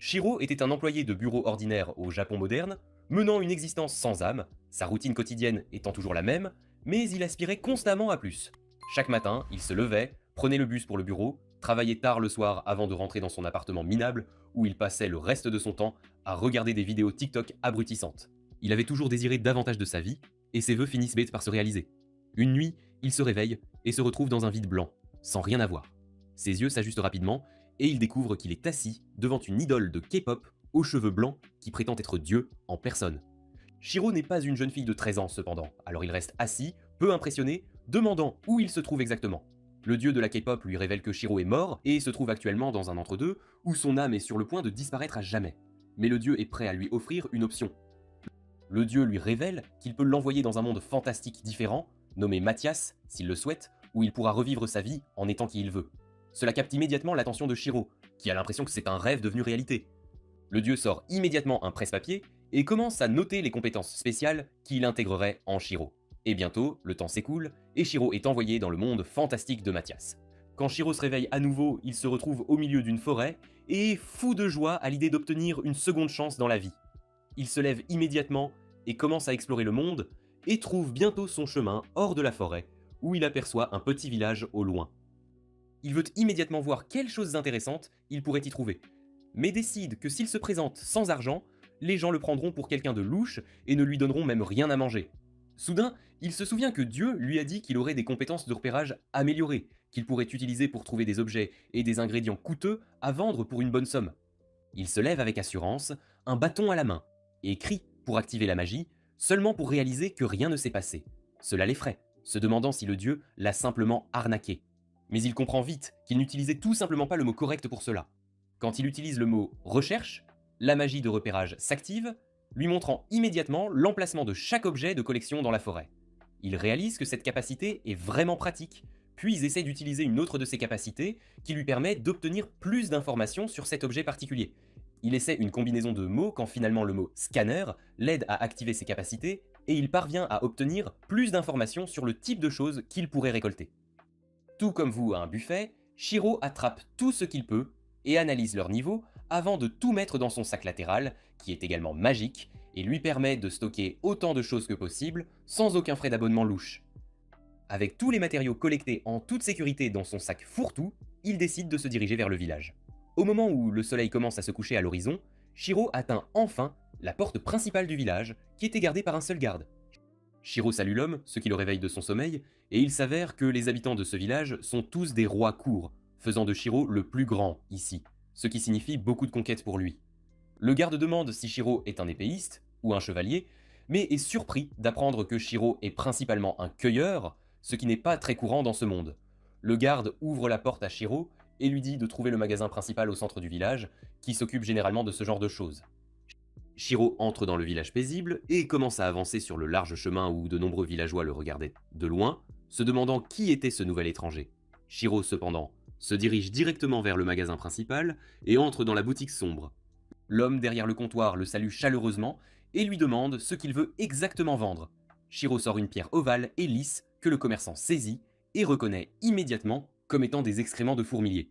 Shiro était un employé de bureau ordinaire au Japon moderne, menant une existence sans âme, sa routine quotidienne étant toujours la même, mais il aspirait constamment à plus. Chaque matin, il se levait, prenait le bus pour le bureau, travaillait tard le soir avant de rentrer dans son appartement minable, où il passait le reste de son temps à regarder des vidéos TikTok abrutissantes. Il avait toujours désiré davantage de sa vie, et ses vœux finissent bêtes par se réaliser. Une nuit, il se réveille et se retrouve dans un vide blanc, sans rien avoir. Ses yeux s'ajustent rapidement, et il découvre qu'il est assis devant une idole de K-pop aux cheveux blancs qui prétend être Dieu en personne. Shiro n'est pas une jeune fille de 13 ans cependant, alors il reste assis, peu impressionné, demandant où il se trouve exactement. Le dieu de la K-pop lui révèle que Shiro est mort et se trouve actuellement dans un entre-deux où son âme est sur le point de disparaître à jamais. Mais le dieu est prêt à lui offrir une option. Le dieu lui révèle qu'il peut l'envoyer dans un monde fantastique différent, nommé Mathias, s'il le souhaite, où il pourra revivre sa vie en étant qui il veut. Cela capte immédiatement l'attention de Shiro, qui a l'impression que c'est un rêve devenu réalité. Le dieu sort immédiatement un presse-papier et commence à noter les compétences spéciales qu'il intégrerait en Shiro. Et bientôt, le temps s'écoule et Shiro est envoyé dans le monde fantastique de Mathias. Quand Shiro se réveille à nouveau, il se retrouve au milieu d'une forêt et est fou de joie à l'idée d'obtenir une seconde chance dans la vie. Il se lève immédiatement et commence à explorer le monde et trouve bientôt son chemin hors de la forêt, où il aperçoit un petit village au loin. Il veut immédiatement voir quelles choses intéressantes il pourrait y trouver, mais décide que s'il se présente sans argent, les gens le prendront pour quelqu'un de louche et ne lui donneront même rien à manger. Soudain, il se souvient que Dieu lui a dit qu'il aurait des compétences de repérage améliorées, qu'il pourrait utiliser pour trouver des objets et des ingrédients coûteux à vendre pour une bonne somme. Il se lève avec assurance, un bâton à la main, et crie pour activer la magie, seulement pour réaliser que rien ne s'est passé. Cela l'effraie, se demandant si le dieu l'a simplement arnaqué. Mais il comprend vite qu'il n'utilisait tout simplement pas le mot correct pour cela. Quand il utilise le mot recherche, la magie de repérage s'active, lui montrant immédiatement l'emplacement de chaque objet de collection dans la forêt. Il réalise que cette capacité est vraiment pratique, puis il essaie d'utiliser une autre de ses capacités qui lui permet d'obtenir plus d'informations sur cet objet particulier. Il essaie une combinaison de mots quand finalement le mot scanner l'aide à activer ses capacités et il parvient à obtenir plus d'informations sur le type de choses qu'il pourrait récolter. Tout comme vous à un buffet, Shiro attrape tout ce qu'il peut et analyse leur niveau avant de tout mettre dans son sac latéral, qui est également magique, et lui permet de stocker autant de choses que possible sans aucun frais d'abonnement louche. Avec tous les matériaux collectés en toute sécurité dans son sac fourre-tout, il décide de se diriger vers le village. Au moment où le soleil commence à se coucher à l'horizon, Shiro atteint enfin la porte principale du village, qui était gardée par un seul garde. Shiro salue l'homme, ce qui le réveille de son sommeil, et il s'avère que les habitants de ce village sont tous des rois courts, faisant de Shiro le plus grand ici, ce qui signifie beaucoup de conquêtes pour lui. Le garde demande si Shiro est un épéiste ou un chevalier, mais est surpris d'apprendre que Shiro est principalement un cueilleur, ce qui n'est pas très courant dans ce monde. Le garde ouvre la porte à Shiro et lui dit de trouver le magasin principal au centre du village, qui s'occupe généralement de ce genre de choses. Shiro entre dans le village paisible et commence à avancer sur le large chemin où de nombreux villageois le regardaient de loin, se demandant qui était ce nouvel étranger. Shiro, cependant, se dirige directement vers le magasin principal et entre dans la boutique sombre. L'homme derrière le comptoir le salue chaleureusement et lui demande ce qu'il veut exactement vendre. Shiro sort une pierre ovale et lisse que le commerçant saisit et reconnaît immédiatement comme étant des excréments de fourmiliers.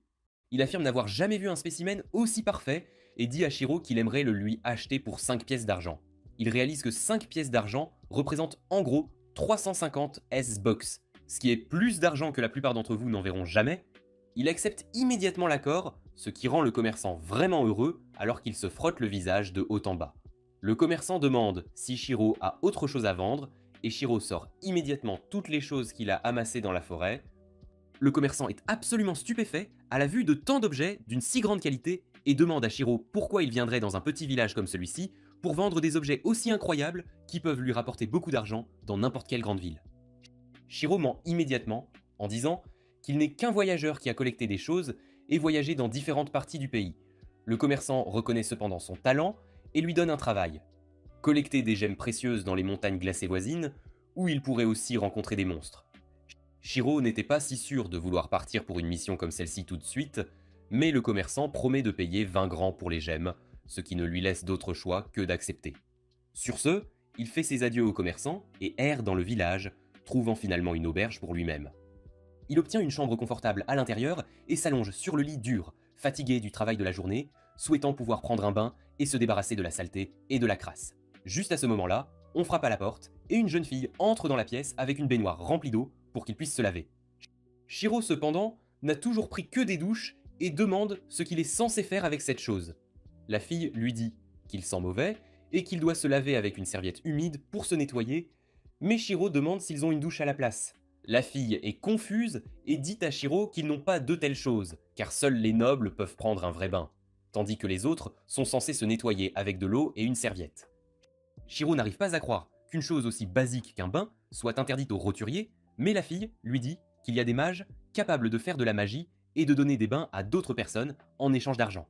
Il affirme n'avoir jamais vu un spécimen aussi parfait et dit à Shiro qu'il aimerait le lui acheter pour 5 pièces d'argent. Il réalise que 5 pièces d'argent représentent en gros 350 S-Box, ce qui est plus d'argent que la plupart d'entre vous n'en verront jamais. Il accepte immédiatement l'accord, ce qui rend le commerçant vraiment heureux alors qu'il se frotte le visage de haut en bas. Le commerçant demande si Shiro a autre chose à vendre et Shiro sort immédiatement toutes les choses qu'il a amassées dans la forêt. Le commerçant est absolument stupéfait à la vue de tant d'objets d'une si grande qualité et demande à Shiro pourquoi il viendrait dans un petit village comme celui-ci pour vendre des objets aussi incroyables qui peuvent lui rapporter beaucoup d'argent dans n'importe quelle grande ville. Shiro ment immédiatement en disant qu'il n'est qu'un voyageur qui a collecté des choses et voyagé dans différentes parties du pays. Le commerçant reconnaît cependant son talent et lui donne un travail. Collecter des gemmes précieuses dans les montagnes glacées voisines, où il pourrait aussi rencontrer des monstres. Shiro n'était pas si sûr de vouloir partir pour une mission comme celle-ci tout de suite, mais le commerçant promet de payer 20 grands pour les gemmes, ce qui ne lui laisse d'autre choix que d'accepter. Sur ce, il fait ses adieux au commerçant et erre dans le village, trouvant finalement une auberge pour lui-même. Il obtient une chambre confortable à l'intérieur et s'allonge sur le lit dur, fatigué du travail de la journée, souhaitant pouvoir prendre un bain et se débarrasser de la saleté et de la crasse. Juste à ce moment-là, on frappe à la porte et une jeune fille entre dans la pièce avec une baignoire remplie d'eau pour qu'il puisse se laver. Shiro, cependant, n'a toujours pris que des douches et demande ce qu'il est censé faire avec cette chose. La fille lui dit qu'il sent mauvais et qu'il doit se laver avec une serviette humide pour se nettoyer, mais Shiro demande s'ils ont une douche à la place. La fille est confuse et dit à Shiro qu'ils n'ont pas de telles choses, car seuls les nobles peuvent prendre un vrai bain, tandis que les autres sont censés se nettoyer avec de l'eau et une serviette. Shiro n'arrive pas à croire qu'une chose aussi basique qu'un bain soit interdite aux roturiers, mais la fille lui dit qu'il y a des mages capables de faire de la magie et de donner des bains à d'autres personnes en échange d'argent.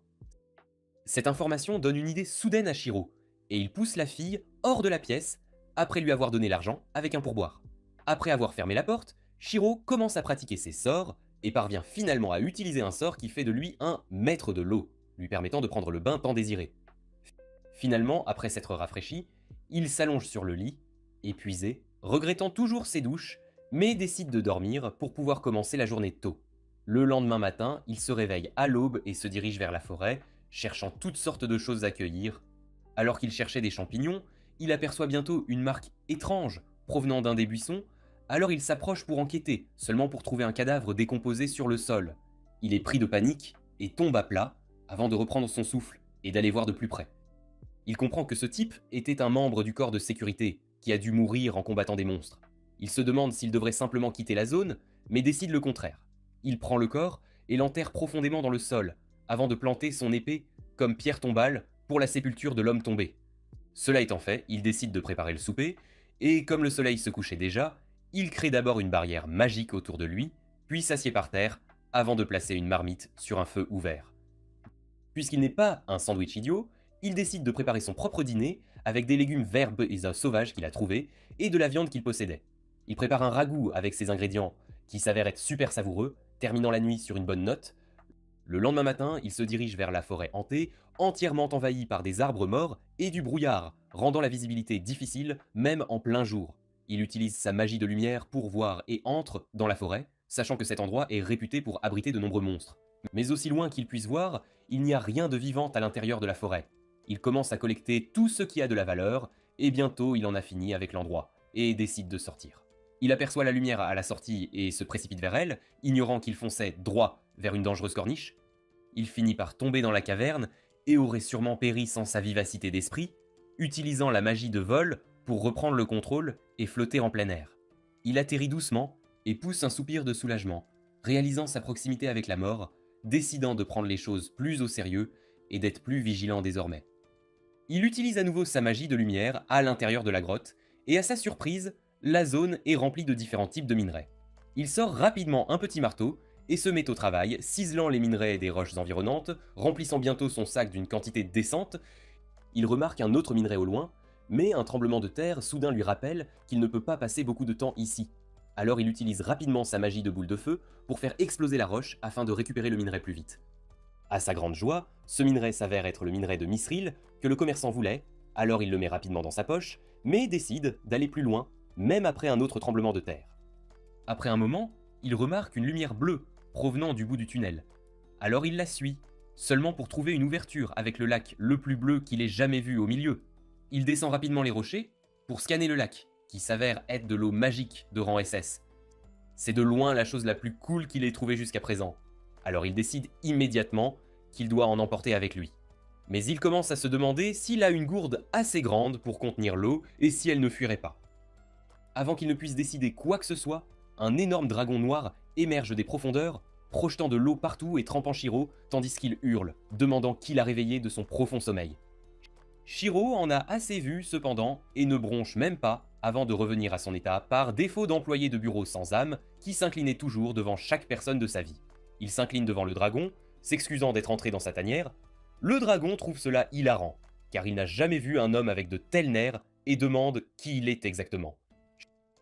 Cette information donne une idée soudaine à Shiro, et il pousse la fille hors de la pièce après lui avoir donné l'argent avec un pourboire. Après avoir fermé la porte, Shiro commence à pratiquer ses sorts et parvient finalement à utiliser un sort qui fait de lui un maître de l'eau, lui permettant de prendre le bain tant désiré. Finalement, après s'être rafraîchi, il s'allonge sur le lit, épuisé, regrettant toujours ses douches, mais décide de dormir pour pouvoir commencer la journée tôt. Le lendemain matin, il se réveille à l'aube et se dirige vers la forêt, cherchant toutes sortes de choses à cueillir. Alors qu'il cherchait des champignons, il aperçoit bientôt une marque étrange provenant d'un des buissons, alors il s'approche pour enquêter, seulement pour trouver un cadavre décomposé sur le sol. Il est pris de panique et tombe à plat, avant de reprendre son souffle et d'aller voir de plus près. Il comprend que ce type était un membre du corps de sécurité, qui a dû mourir en combattant des monstres. Il se demande s'il devrait simplement quitter la zone, mais décide le contraire. Il prend le corps et l'enterre profondément dans le sol, avant de planter son épée comme pierre tombale pour la sépulture de l'homme tombé. Cela étant fait, il décide de préparer le souper, et comme le soleil se couchait déjà, il crée d'abord une barrière magique autour de lui, puis s'assied par terre, avant de placer une marmite sur un feu ouvert. Puisqu'il n'est pas un sandwich idiot, il décide de préparer son propre dîner avec des légumes verts et œufs sauvages qu'il a trouvés et de la viande qu'il possédait. Il prépare un ragoût avec ces ingrédients qui s'avèrent être super savoureux, terminant la nuit sur une bonne note. Le lendemain matin, il se dirige vers la forêt hantée, entièrement envahie par des arbres morts et du brouillard, rendant la visibilité difficile même en plein jour. Il utilise sa magie de lumière pour voir et entre dans la forêt, sachant que cet endroit est réputé pour abriter de nombreux monstres. Mais aussi loin qu'il puisse voir, il n'y a rien de vivant à l'intérieur de la forêt. Il commence à collecter tout ce qui a de la valeur, et bientôt il en a fini avec l'endroit, et décide de sortir. Il aperçoit la lumière à la sortie et se précipite vers elle, ignorant qu'il fonçait droit vers une dangereuse corniche. Il finit par tomber dans la caverne, et aurait sûrement péri sans sa vivacité d'esprit, utilisant la magie de vol pour reprendre le contrôle et flotter en plein air. Il atterrit doucement, et pousse un soupir de soulagement, réalisant sa proximité avec la mort, décidant de prendre les choses plus au sérieux et d'être plus vigilant désormais. Il utilise à nouveau sa magie de lumière à l'intérieur de la grotte, et à sa surprise, la zone est remplie de différents types de minerais. Il sort rapidement un petit marteau et se met au travail, ciselant les minerais des roches environnantes, remplissant bientôt son sac d'une quantité décente. Il remarque un autre minerai au loin, mais un tremblement de terre soudain lui rappelle qu'il ne peut pas passer beaucoup de temps ici. Alors il utilise rapidement sa magie de boule de feu pour faire exploser la roche afin de récupérer le minerai plus vite. À sa grande joie, ce minerai s'avère être le minerai de Misril que le commerçant voulait, alors il le met rapidement dans sa poche, mais décide d'aller plus loin, même après un autre tremblement de terre. Après un moment, il remarque une lumière bleue provenant du bout du tunnel. Alors il la suit, seulement pour trouver une ouverture avec le lac le plus bleu qu'il ait jamais vu au milieu. Il descend rapidement les rochers pour scanner le lac, qui s'avère être de l'eau magique de rang SS. C'est de loin la chose la plus cool qu'il ait trouvée jusqu'à présent. Alors il décide immédiatement qu'il doit en emporter avec lui. Mais il commence à se demander s'il a une gourde assez grande pour contenir l'eau et si elle ne fuirait pas. Avant qu'il ne puisse décider quoi que ce soit, un énorme dragon noir émerge des profondeurs, projetant de l'eau partout et trempant Shiro, tandis qu'il hurle, demandant qui l'a réveillé de son profond sommeil. Shiro en a assez vu cependant et ne bronche même pas avant de revenir à son état par défaut d'employé de bureau sans âme qui s'inclinait toujours devant chaque personne de sa vie. Il s'incline devant le dragon, s'excusant d'être entré dans sa tanière. Le dragon trouve cela hilarant, car il n'a jamais vu un homme avec de tels nerfs et demande qui il est exactement.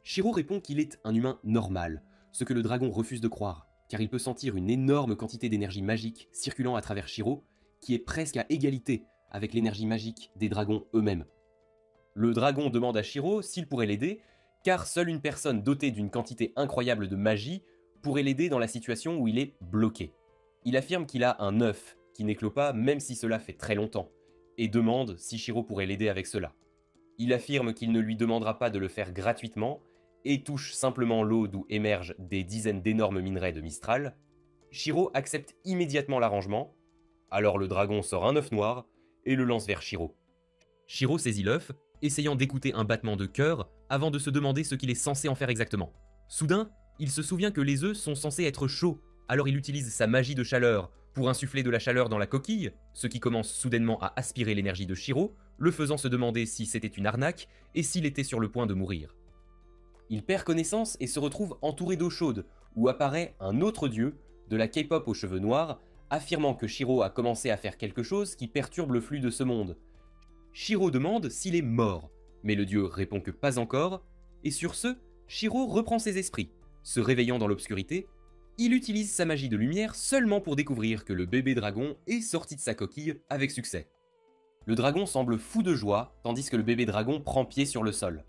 Shiro répond qu'il est un humain normal, ce que le dragon refuse de croire, car il peut sentir une énorme quantité d'énergie magique circulant à travers Shiro, qui est presque à égalité avec l'énergie magique des dragons eux-mêmes. Le dragon demande à Shiro s'il pourrait l'aider, car seule une personne dotée d'une quantité incroyable de magie pourrait l'aider dans la situation où il est bloqué. Il affirme qu'il a un œuf qui n'éclot pas même si cela fait très longtemps, et demande si Shiro pourrait l'aider avec cela. Il affirme qu'il ne lui demandera pas de le faire gratuitement, et touche simplement l'eau d'où émergent des dizaines d'énormes minerais de Mistral. Shiro accepte immédiatement l'arrangement, alors le dragon sort un œuf noir et le lance vers Shiro. Shiro saisit l'œuf, essayant d'écouter un battement de cœur avant de se demander ce qu'il est censé en faire exactement. Soudain, il se souvient que les œufs sont censés être chauds, alors il utilise sa magie de chaleur pour insuffler de la chaleur dans la coquille, ce qui commence soudainement à aspirer l'énergie de Shiro, le faisant se demander si c'était une arnaque et s'il était sur le point de mourir. Il perd connaissance et se retrouve entouré d'eau chaude, où apparaît un autre dieu, de la K-pop aux cheveux noirs, affirmant que Shiro a commencé à faire quelque chose qui perturbe le flux de ce monde. Shiro demande s'il est mort, mais le dieu répond que pas encore, et sur ce, Shiro reprend ses esprits. Se réveillant dans l'obscurité, il utilise sa magie de lumière seulement pour découvrir que le bébé dragon est sorti de sa coquille avec succès. Le dragon semble fou de joie, tandis que le bébé dragon prend pied sur le sol.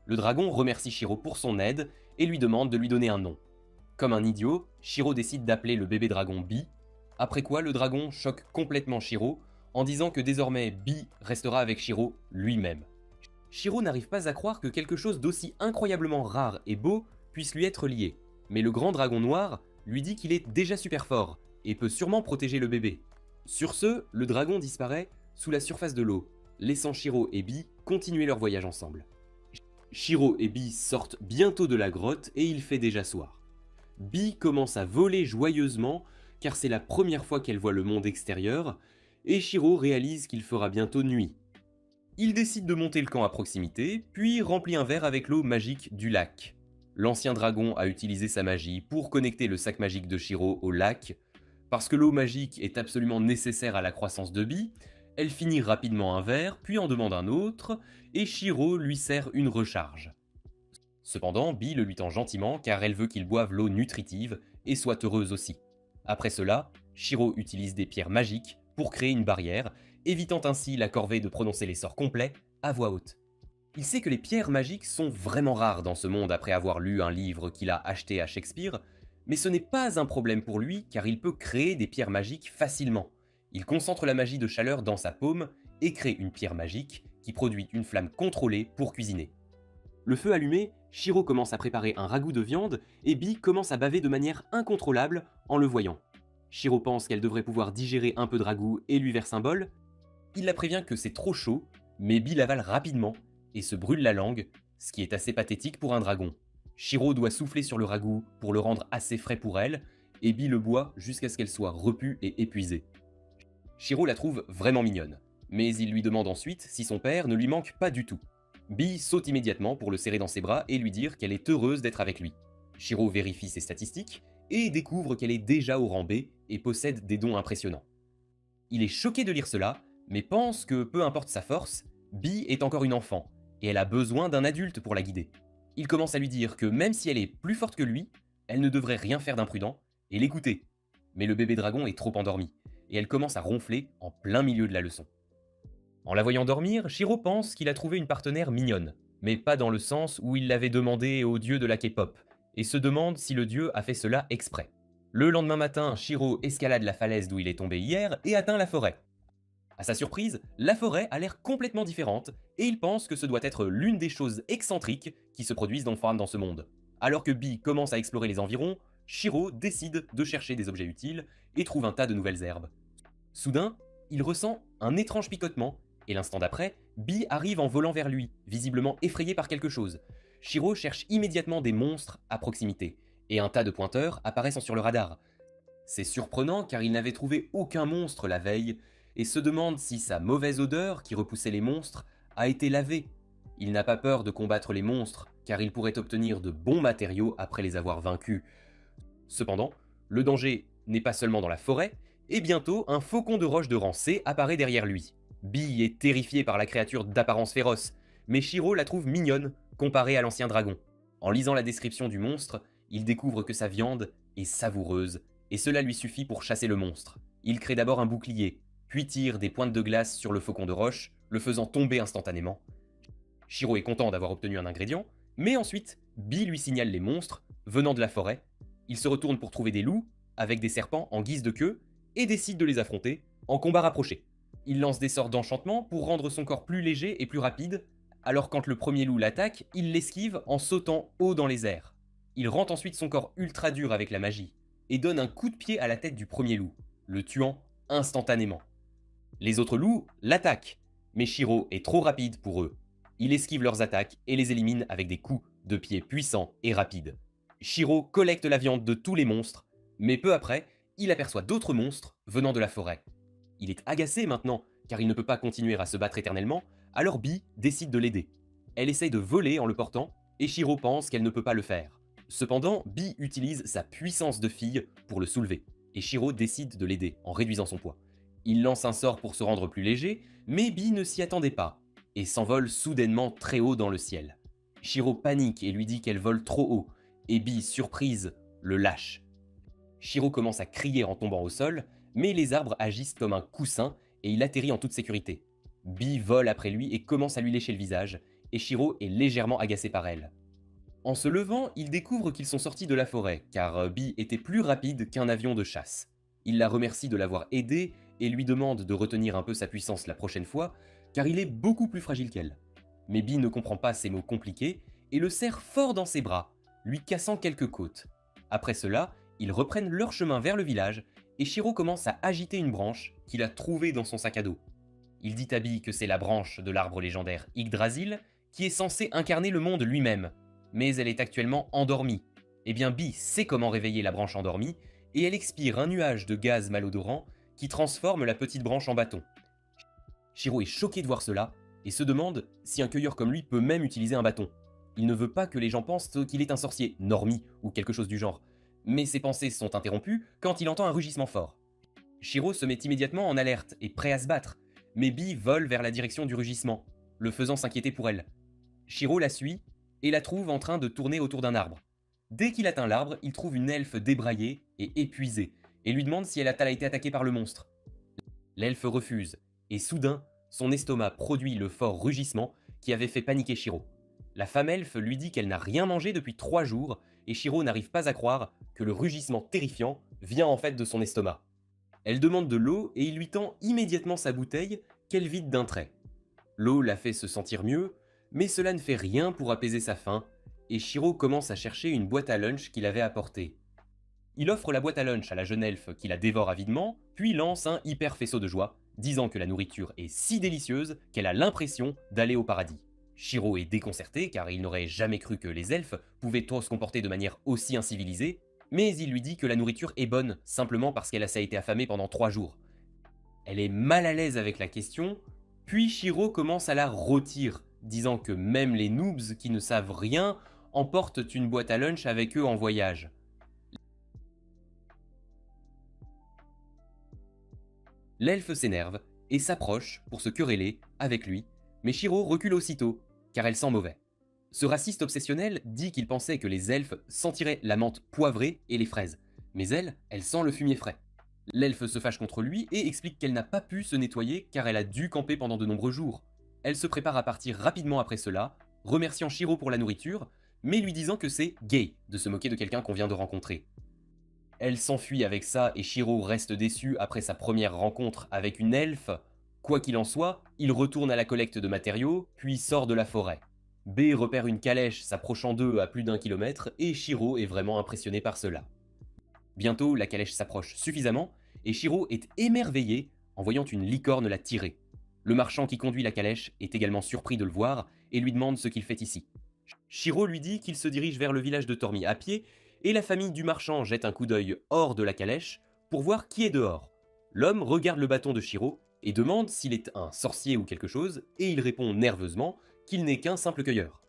Le dragon remercie Shiro pour son aide et lui demande de lui donner un nom. Comme un idiot, Shiro décide d'appeler le bébé dragon Bi, après quoi le dragon choque complètement Shiro en disant que désormais Bi restera avec Shiro lui-même. Shiro n'arrive pas à croire que quelque chose d'aussi incroyablement rare et beau puisse lui être lié, mais le grand dragon noir lui dit qu'il est déjà super fort et peut sûrement protéger le bébé. Sur ce, le dragon disparaît sous la surface de l'eau, laissant Shiro et Bi continuer leur voyage ensemble. Shiro et Bi sortent bientôt de la grotte et il fait déjà soir. Bi commence à voler joyeusement car c'est la première fois qu'elle voit le monde extérieur et Shiro réalise qu'il fera bientôt nuit. Il décide de monter le camp à proximité, puis remplit un verre avec l'eau magique du lac. L'ancien dragon a utilisé sa magie pour connecter le sac magique de Shiro au lac. Parce que l'eau magique est absolument nécessaire à la croissance de Bi, elle finit rapidement un verre, puis en demande un autre, et Shiro lui sert une recharge. Cependant, Bi le lui tend gentiment car elle veut qu'il boive l'eau nutritive et soit heureuse aussi. Après cela, Shiro utilise des pierres magiques pour créer une barrière, évitant ainsi la corvée de prononcer les sorts complets à voix haute. Il sait que les pierres magiques sont vraiment rares dans ce monde après avoir lu un livre qu'il a acheté à Shakespeare, mais ce n'est pas un problème pour lui car il peut créer des pierres magiques facilement. Il concentre la magie de chaleur dans sa paume et crée une pierre magique qui produit une flamme contrôlée pour cuisiner. Le feu allumé, Shiro commence à préparer un ragoût de viande et Bi commence à baver de manière incontrôlable en le voyant. Shiro pense qu'elle devrait pouvoir digérer un peu de ragoût et lui verse un bol. Il la prévient que c'est trop chaud, mais Bi l'avale rapidement et se brûle la langue, ce qui est assez pathétique pour un dragon. Shiro doit souffler sur le ragoût pour le rendre assez frais pour elle, et Bi le boit jusqu'à ce qu'elle soit repue et épuisée. Shiro la trouve vraiment mignonne, mais il lui demande ensuite si son père ne lui manque pas du tout. Bi saute immédiatement pour le serrer dans ses bras et lui dire qu'elle est heureuse d'être avec lui. Shiro vérifie ses statistiques et découvre qu'elle est déjà au rang B et possède des dons impressionnants. Il est choqué de lire cela, mais pense que peu importe sa force, Bi est encore une enfant, et elle a besoin d'un adulte pour la guider. Il commence à lui dire que même si elle est plus forte que lui, elle ne devrait rien faire d'imprudent et l'écouter. Mais le bébé dragon est trop endormi, et elle commence à ronfler en plein milieu de la leçon. En la voyant dormir, Shiro pense qu'il a trouvé une partenaire mignonne, mais pas dans le sens où il l'avait demandé au dieu de la K-pop, et se demande si le dieu a fait cela exprès. Le lendemain matin, Shiro escalade la falaise d'où il est tombé hier et atteint la forêt. À sa surprise, la forêt a l'air complètement différente, et il pense que ce doit être l'une des choses excentriques qui se produisent dans ce monde. Alors que Bi commence à explorer les environs, Shiro décide de chercher des objets utiles et trouve un tas de nouvelles herbes. Soudain, il ressent un étrange picotement, et l'instant d'après, Bi arrive en volant vers lui, visiblement effrayé par quelque chose. Shiro cherche immédiatement des monstres à proximité, et un tas de pointeurs apparaissent sur le radar. C'est surprenant car il n'avait trouvé aucun monstre la veille, et se demande si sa mauvaise odeur qui repoussait les monstres a été lavée. Il n'a pas peur de combattre les monstres, car il pourrait obtenir de bons matériaux après les avoir vaincus. Cependant, le danger n'est pas seulement dans la forêt, et bientôt un faucon de roche de rang C apparaît derrière lui. Bi est terrifié par la créature d'apparence féroce, mais Shiro la trouve mignonne comparée à l'ancien dragon. En lisant la description du monstre, il découvre que sa viande est savoureuse, et cela lui suffit pour chasser le monstre. Il crée d'abord un bouclier, puis tire des pointes de glace sur le faucon de roche, le faisant tomber instantanément. Shiro est content d'avoir obtenu un ingrédient, mais ensuite, Bi lui signale les monstres venant de la forêt. Il se retourne pour trouver des loups, avec des serpents en guise de queue, et décide de les affronter en combat rapproché. Il lance des sorts d'enchantement pour rendre son corps plus léger et plus rapide, alors quand le premier loup l'attaque, il l'esquive en sautant haut dans les airs. Il rend ensuite son corps ultra dur avec la magie, et donne un coup de pied à la tête du premier loup, le tuant instantanément. Les autres loups l'attaquent, mais Shiro est trop rapide pour eux. Il esquive leurs attaques et les élimine avec des coups de pied puissants et rapides. Shiro collecte la viande de tous les monstres, mais peu après, il aperçoit d'autres monstres venant de la forêt. Il est agacé maintenant, car il ne peut pas continuer à se battre éternellement, alors Bee décide de l'aider. Elle essaye de voler en le portant, et Shiro pense qu'elle ne peut pas le faire. Cependant, Bee utilise sa puissance de fille pour le soulever, et Shiro décide de l'aider en réduisant son poids. Il lance un sort pour se rendre plus léger, mais Bee ne s'y attendait pas, et s'envole soudainement très haut dans le ciel. Shiro panique et lui dit qu'elle vole trop haut, et Bee, surprise, le lâche. Shiro commence à crier en tombant au sol, mais les arbres agissent comme un coussin et il atterrit en toute sécurité. Bee vole après lui et commence à lui lécher le visage, et Shiro est légèrement agacé par elle. En se levant, il découvre qu'ils sont sortis de la forêt, car Bee était plus rapide qu'un avion de chasse. Il la remercie de l'avoir aidé et lui demande de retenir un peu sa puissance la prochaine fois, car il est beaucoup plus fragile qu'elle. Mais Bee ne comprend pas ces mots compliqués et le serre fort dans ses bras, lui cassant quelques côtes. Après cela, ils reprennent leur chemin vers le village et Shiro commence à agiter une branche qu'il a trouvée dans son sac à dos. Il dit à Bee que c'est la branche de l'arbre légendaire Yggdrasil qui est censée incarner le monde lui-même, mais elle est actuellement endormie. Eh bien Bee sait comment réveiller la branche endormie et elle expire un nuage de gaz malodorant qui transforme la petite branche en bâton. Shiro est choqué de voir cela et se demande si un cueilleur comme lui peut même utiliser un bâton. Il ne veut pas que les gens pensent qu'il est un sorcier, normie ou quelque chose du genre, mais ses pensées sont interrompues quand il entend un rugissement fort. Shiro se met immédiatement en alerte et prêt à se battre, mais Bee vole vers la direction du rugissement, le faisant s'inquiéter pour elle. Shiro la suit et la trouve en train de tourner autour d'un arbre. Dès qu'il atteint l'arbre, il trouve une elfe débraillée et épuisée, et lui demande si elle a été attaquée par le monstre. L'elfe refuse, et soudain, son estomac produit le fort rugissement qui avait fait paniquer Shiro. La femme elfe lui dit qu'elle n'a rien mangé depuis 3 jours, et Shiro n'arrive pas à croire que le rugissement terrifiant vient en fait de son estomac. Elle demande de l'eau et il lui tend immédiatement sa bouteille qu'elle vide d'un trait. L'eau la fait se sentir mieux, mais cela ne fait rien pour apaiser sa faim, et Shiro commence à chercher une boîte à lunch qu'il avait apportée. Il offre la boîte à lunch à la jeune elfe qui la dévore avidement, puis lance un hyper faisceau de joie, disant que la nourriture est si délicieuse qu'elle a l'impression d'aller au paradis. Shiro est déconcerté car il n'aurait jamais cru que les elfes pouvaient trop se comporter de manière aussi incivilisée, mais il lui dit que la nourriture est bonne simplement parce qu'elle a été affamée pendant 3 jours. Elle est mal à l'aise avec la question, puis Shiro commence à la rôtir, disant que même les noobs qui ne savent rien emportent une boîte à lunch avec eux en voyage. L'elfe s'énerve et s'approche pour se quereller avec lui, mais Shiro recule aussitôt, car elle sent mauvais. Ce raciste obsessionnel dit qu'il pensait que les elfes sentiraient la menthe poivrée et les fraises, mais elle sent le fumier frais. L'elfe se fâche contre lui et explique qu'elle n'a pas pu se nettoyer car elle a dû camper pendant de nombreux jours. Elle se prépare à partir rapidement après cela, remerciant Shiro pour la nourriture, mais lui disant que c'est gay de se moquer de quelqu'un qu'on vient de rencontrer. Elle s'enfuit avec ça et Shiro reste déçu après sa première rencontre avec une elfe. Quoi qu'il en soit, il retourne à la collecte de matériaux, puis sort de la forêt. B repère une calèche s'approchant d'eux à plus d'1 kilomètre et Shiro est vraiment impressionné par cela. Bientôt, la calèche s'approche suffisamment et Shiro est émerveillé en voyant une licorne la tirer. Le marchand qui conduit la calèche est également surpris de le voir et lui demande ce qu'il fait ici. Shiro lui dit qu'il se dirige vers le village de Tormi à pied et la famille du marchand jette un coup d'œil hors de la calèche pour voir qui est dehors. L'homme regarde le bâton de Shiro et demande s'il est un sorcier ou quelque chose et il répond nerveusement qu'il n'est qu'un simple cueilleur.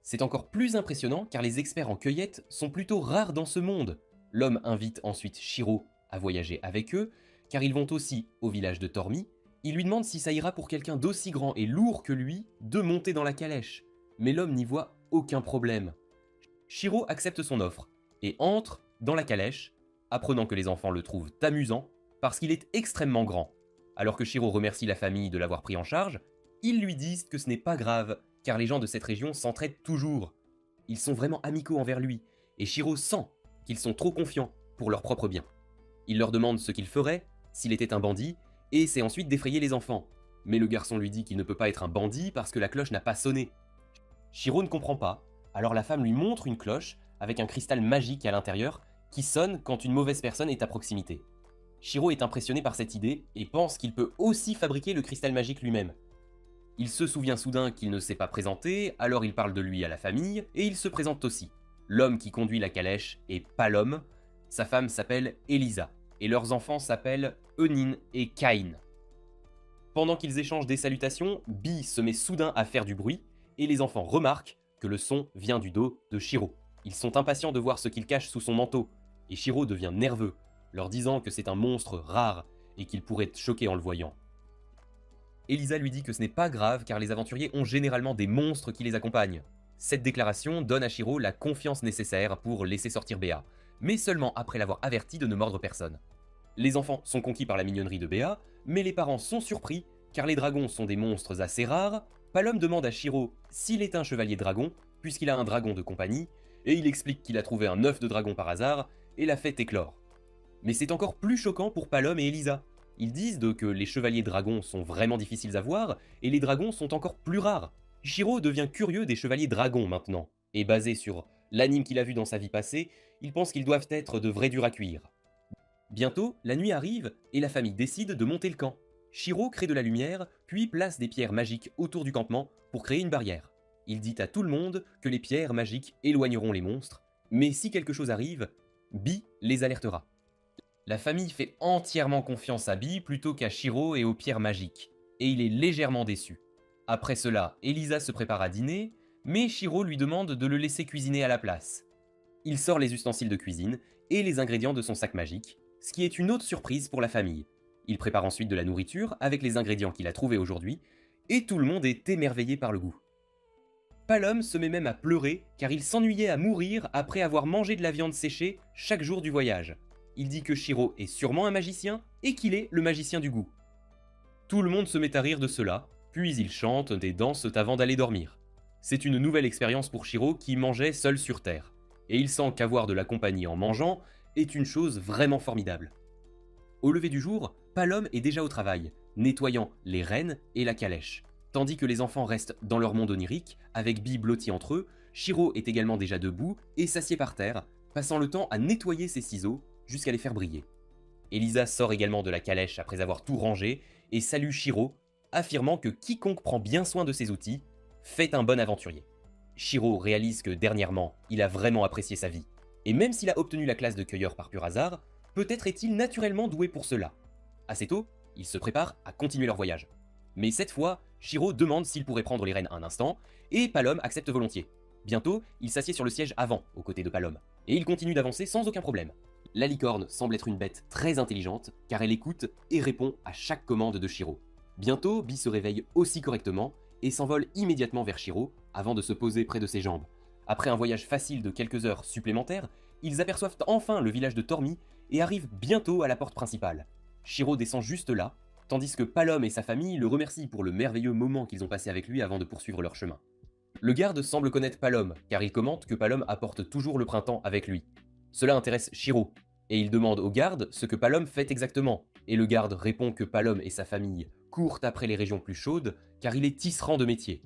C'est encore plus impressionnant car les experts en cueillette sont plutôt rares dans ce monde. L'homme invite ensuite Shiro à voyager avec eux car ils vont aussi au village de Tormi. Il lui demande si ça ira pour quelqu'un d'aussi grand et lourd que lui de monter dans la calèche, mais l'homme n'y voit aucun problème. Shiro accepte son offre et entre dans la calèche, apprenant que les enfants le trouvent amusant parce qu'il est extrêmement grand. Alors que Shiro remercie la famille de l'avoir pris en charge, ils lui disent que ce n'est pas grave car les gens de cette région s'entraident toujours. Ils sont vraiment amicaux envers lui et Shiro sent qu'ils sont trop confiants pour leur propre bien. Il leur demande ce qu'ils feraient s'il était un bandit, et essaie ensuite d'effrayer les enfants. Mais le garçon lui dit qu'il ne peut pas être un bandit parce que la cloche n'a pas sonné. Shiro ne comprend pas, alors la femme lui montre une cloche avec un cristal magique à l'intérieur qui sonne quand une mauvaise personne est à proximité. Shiro est impressionné par cette idée et pense qu'il peut aussi fabriquer le cristal magique lui-même. Il se souvient soudain qu'il ne s'est pas présenté, alors il parle de lui à la famille, et il se présente aussi. L'homme qui conduit la calèche est Palom, sa femme s'appelle Elisa, et leurs enfants s'appellent Enin et Cain. Pendant qu'ils échangent des salutations, Bee se met soudain à faire du bruit, et les enfants remarquent que le son vient du dos de Shiro. Ils sont impatients de voir ce qu'il cache sous son manteau, et Shiro devient nerveux, leur disant que c'est un monstre rare et qu'il pourrait être choqué en le voyant. Elisa lui dit que ce n'est pas grave car les aventuriers ont généralement des monstres qui les accompagnent. Cette déclaration donne à Shiro la confiance nécessaire pour laisser sortir Béa, mais seulement après l'avoir averti de ne mordre personne. Les enfants sont conquis par la mignonnerie de Béa, mais les parents sont surpris car les dragons sont des monstres assez rares. Palom demande à Shiro s'il est un chevalier dragon, puisqu'il a un dragon de compagnie, et il explique qu'il a trouvé un œuf de dragon par hasard et l'a fait éclore. Mais c'est encore plus choquant pour Palom et Elisa. Ils disent que les chevaliers dragons sont vraiment difficiles à voir, et les dragons sont encore plus rares. Shiro devient curieux des chevaliers dragons maintenant, et basé sur l'anime qu'il a vu dans sa vie passée, il pense qu'ils doivent être de vrais durs à cuire. Bientôt, la nuit arrive, et la famille décide de monter le camp. Shiro crée de la lumière, puis place des pierres magiques autour du campement pour créer une barrière. Il dit à tout le monde que les pierres magiques éloigneront les monstres, mais si quelque chose arrive, Bee les alertera. La famille fait entièrement confiance à Bee plutôt qu'à Shiro et aux pierres magiques, et il est légèrement déçu. Après cela, Elisa se prépare à dîner, mais Shiro lui demande de le laisser cuisiner à la place. Il sort les ustensiles de cuisine et les ingrédients de son sac magique, ce qui est une autre surprise pour la famille. Il prépare ensuite de la nourriture avec les ingrédients qu'il a trouvés aujourd'hui, et tout le monde est émerveillé par le goût. Palom se met même à pleurer car il s'ennuyait à mourir après avoir mangé de la viande séchée chaque jour du voyage. Il dit que Shiro est sûrement un magicien et qu'il est le magicien du goût. Tout le monde se met à rire de cela, puis ils chantent et dansent avant d'aller dormir. C'est une nouvelle expérience pour Shiro qui mangeait seul sur Terre, et il sent qu'avoir de la compagnie en mangeant est une chose vraiment formidable. Au lever du jour, Palom est déjà au travail, nettoyant les rennes et la calèche. Tandis que les enfants restent dans leur monde onirique, avec Bee blotti entre eux, Shiro est également déjà debout et s'assied par terre, passant le temps à nettoyer ses ciseaux jusqu'à les faire briller. Elisa sort également de la calèche après avoir tout rangé et salue Shiro, affirmant que quiconque prend bien soin de ses outils fait un bon aventurier. Shiro réalise que dernièrement, il a vraiment apprécié sa vie, et même s'il a obtenu la classe de cueilleur par pur hasard, peut-être est-il naturellement doué pour cela. Assez tôt, ils se préparent à continuer leur voyage. Mais cette fois, Shiro demande s'il pourrait prendre les rênes un instant, et Palom accepte volontiers. Bientôt, il s'assied sur le siège avant, aux côtés de Palom, et il continue d'avancer sans aucun problème. La licorne semble être une bête très intelligente, car elle écoute et répond à chaque commande de Shiro. Bientôt, Bee se réveille aussi correctement, et s'envole immédiatement vers Shiro, avant de se poser près de ses jambes. Après un voyage facile de quelques heures supplémentaires, ils aperçoivent enfin le village de Tormi, et arrivent bientôt à la porte principale. Shiro descend juste là, tandis que Palom et sa famille le remercient pour le merveilleux moment qu'ils ont passé avec lui avant de poursuivre leur chemin. Le garde semble connaître Palom, car il commente que Palom apporte toujours le printemps avec lui. Cela intéresse Shiro, et il demande au garde ce que Palom fait exactement, et le garde répond que Palom et sa famille courent après les régions plus chaudes, car il est tisserand de métier.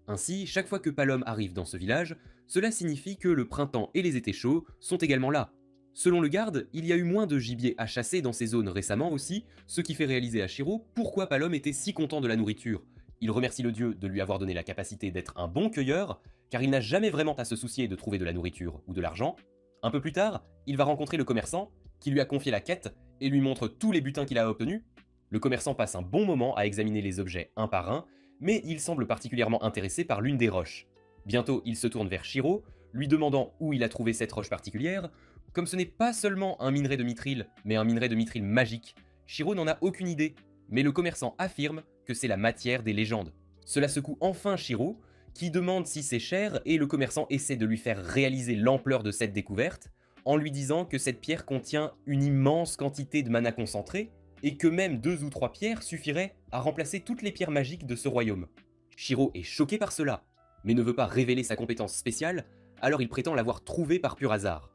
Ainsi, chaque fois que Palom arrive dans ce village, cela signifie que le printemps et les étés chauds sont également là. Selon le garde, il y a eu moins de gibier à chasser dans ces zones récemment aussi, ce qui fait réaliser à Shiro pourquoi Palom était si content de la nourriture. Il remercie le dieu de lui avoir donné la capacité d'être un bon cueilleur, car il n'a jamais vraiment à se soucier de trouver de la nourriture ou de l'argent. Un peu plus tard, il va rencontrer le commerçant, qui lui a confié la quête et lui montre tous les butins qu'il a obtenus. Le commerçant passe un bon moment à examiner les objets un par un, mais il semble particulièrement intéressé par l'une des roches. Bientôt, il se tourne vers Shiro, lui demandant où il a trouvé cette roche particulière. Comme ce n'est pas seulement un minerai de mithril, mais un minerai de mithril magique, Shiro n'en a aucune idée, mais le commerçant affirme que c'est la matière des légendes. Cela secoue enfin Shiro, qui demande si c'est cher, et le commerçant essaie de lui faire réaliser l'ampleur de cette découverte, en lui disant que cette pierre contient une immense quantité de mana concentré, et que même 2 ou 3 pierres suffiraient à remplacer toutes les pierres magiques de ce royaume. Shiro est choqué par cela, mais ne veut pas révéler sa compétence spéciale, alors il prétend l'avoir trouvée par pur hasard.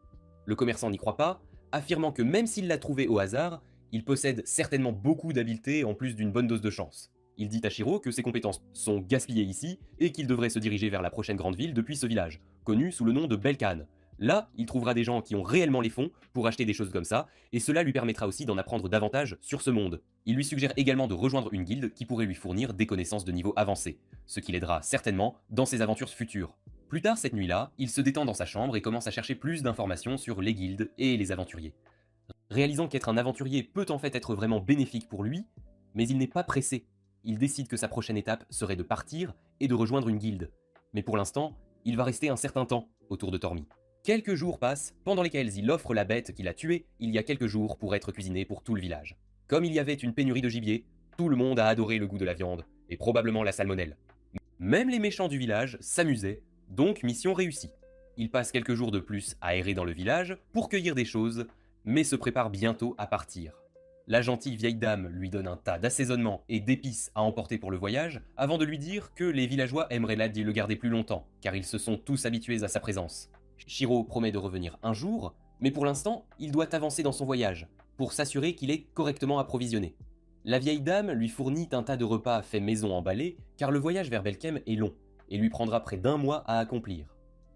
Le commerçant n'y croit pas, affirmant que même s'il l'a trouvée au hasard, Il possède certainement beaucoup d'habileté en plus d'une bonne dose de chance. Il dit à Shiro que ses compétences sont gaspillées ici et qu'il devrait se diriger vers la prochaine grande ville depuis ce village, connu sous le nom de Belkan. Là, il trouvera des gens qui ont réellement les fonds pour acheter des choses comme ça, et cela lui permettra aussi d'en apprendre davantage sur ce monde. Il lui suggère également de rejoindre une guilde qui pourrait lui fournir des connaissances de niveau avancé, ce qui l'aidera certainement dans ses aventures futures. Plus tard cette nuit-là, il se détend dans sa chambre et commence à chercher plus d'informations sur les guildes et les aventuriers. Réalisant qu'être un aventurier peut en fait être vraiment bénéfique pour lui, mais il n'est pas pressé. Il décide que sa prochaine étape serait de partir et de rejoindre une guilde. Mais pour l'instant, il va rester un certain temps autour de Tormy. Quelques jours passent, pendant lesquels il offre la bête qu'il a tuée il y a quelques jours pour être cuisinée pour tout le village. Comme il y avait une pénurie de gibier, tout le monde a adoré le goût de la viande, et probablement la salmonelle. Même les méchants du village s'amusaient, donc mission réussie. Il passe quelques jours de plus à errer dans le village pour cueillir des choses, mais se prépare bientôt à partir. La gentille vieille dame lui donne un tas d'assaisonnements et d'épices à emporter pour le voyage, avant de lui dire que les villageois aimeraient le garder plus longtemps, car ils se sont tous habitués à sa présence. Shiro promet de revenir un jour, mais pour l'instant, il doit avancer dans son voyage, pour s'assurer qu'il est correctement approvisionné. La vieille dame lui fournit un tas de repas faits maison emballés, car le voyage vers Belkem est long, et lui prendra près d'un mois à accomplir.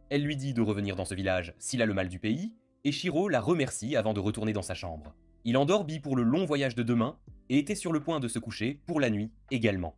Elle lui dit de revenir dans ce village s'il a le mal du pays, et Shiro la remercie avant de retourner dans sa chambre. Il endort Bee pour le long voyage de demain, et était sur le point de se coucher pour la nuit également.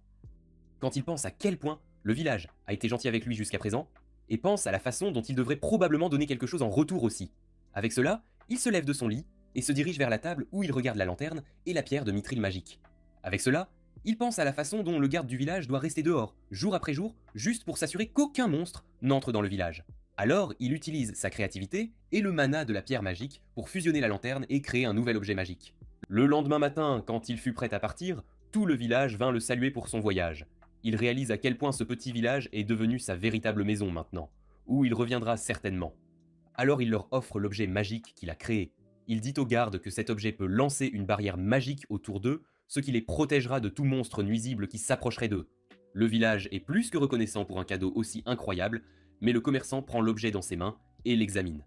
Quand il pense à quel point le village a été gentil avec lui jusqu'à présent, et pense à la façon dont il devrait probablement donner quelque chose en retour aussi. Avec cela, il se lève de son lit et se dirige vers la table où il regarde la lanterne et la pierre de mithril magique. Avec cela, il pense à la façon dont le garde du village doit rester dehors, jour après jour, juste pour s'assurer qu'aucun monstre n'entre dans le village. Alors, il utilise sa créativité et le mana de la pierre magique pour fusionner la lanterne et créer un nouvel objet magique. Le lendemain matin, quand il fut prêt à partir, tout le village vint le saluer pour son voyage. Il réalise à quel point ce petit village est devenu sa véritable maison maintenant, où il reviendra certainement. Alors il leur offre l'objet magique qu'il a créé. Il dit aux gardes que cet objet peut lancer une barrière magique autour d'eux, ce qui les protégera de tout monstre nuisible qui s'approcherait d'eux. Le village est plus que reconnaissant pour un cadeau aussi incroyable, mais le commerçant prend l'objet dans ses mains et l'examine.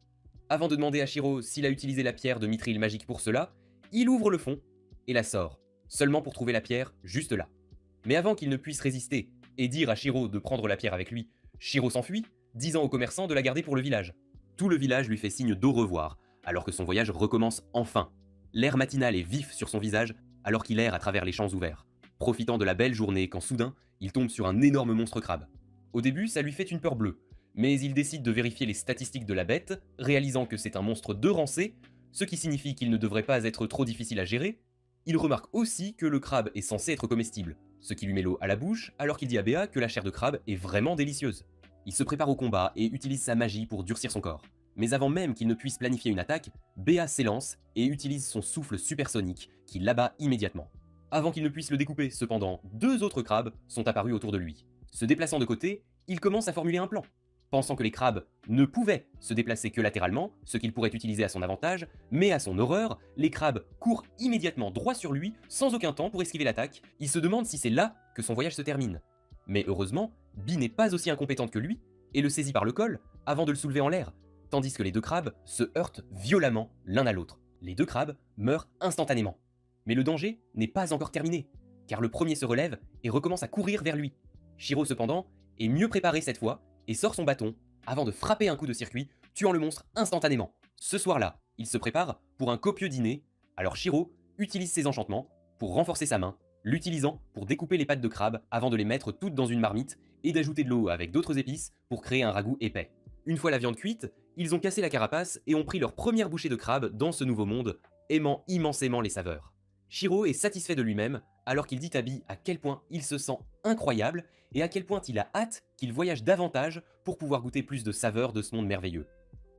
Avant de demander à Shiro s'il a utilisé la pierre de mithril magique pour cela, il ouvre le fond et la sort, seulement pour trouver la pierre juste là. Mais avant qu'il ne puisse résister et dire à Shiro de prendre la pierre avec lui, Shiro s'enfuit, disant au commerçant de la garder pour le village. Tout le village lui fait signe d'au revoir, alors que son voyage recommence enfin. L'air matinal est vif sur son visage, alors qu'il erre à travers les champs ouverts, profitant de la belle journée quand soudain, il tombe sur un énorme monstre crabe. Au début, ça lui fait une peur bleue, mais il décide de vérifier les statistiques de la bête, réalisant que c'est un monstre de rang C, ce qui signifie qu'il ne devrait pas être trop difficile à gérer. Il remarque aussi que le crabe est censé être comestible, ce qui lui met l'eau à la bouche alors qu'il dit à Béa que la chair de crabe est vraiment délicieuse. Il se prépare au combat et utilise sa magie pour durcir son corps. Mais avant même qu'il ne puisse planifier une attaque, Béa s'élance et utilise son souffle supersonique qui l'abat immédiatement. Avant qu'il ne puisse le découper, cependant, deux autres crabes sont apparus autour de lui. Se déplaçant de côté, il commence à formuler un plan. Pensant que les crabes ne pouvaient se déplacer que latéralement, ce qu'il pourrait utiliser à son avantage, mais à son horreur, les crabes courent immédiatement droit sur lui, sans aucun temps pour esquiver l'attaque. Il se demande si c'est là que son voyage se termine. Mais heureusement, Bee n'est pas aussi incompétente que lui, et le saisit par le col avant de le soulever en l'air, tandis que les deux crabes se heurtent violemment l'un à l'autre. Les deux crabes meurent instantanément. Mais le danger n'est pas encore terminé, car le premier se relève et recommence à courir vers lui. Shiro cependant est mieux préparé cette fois, et sort son bâton avant de frapper un coup de circuit, tuant le monstre instantanément. Ce soir-là, il se prépare pour un copieux dîner, alors Shiro utilise ses enchantements pour renforcer sa main, l'utilisant pour découper les pattes de crabe avant de les mettre toutes dans une marmite et d'ajouter de l'eau avec d'autres épices pour créer un ragoût épais. Une fois la viande cuite, ils ont cassé la carapace et ont pris leur première bouchée de crabe dans ce nouveau monde, aimant immensément les saveurs. Shiro est satisfait de lui-même alors qu'il dit à Bee à quel point il se sent incroyable et à quel point il a hâte qu'il voyage davantage pour pouvoir goûter plus de saveurs de ce monde merveilleux.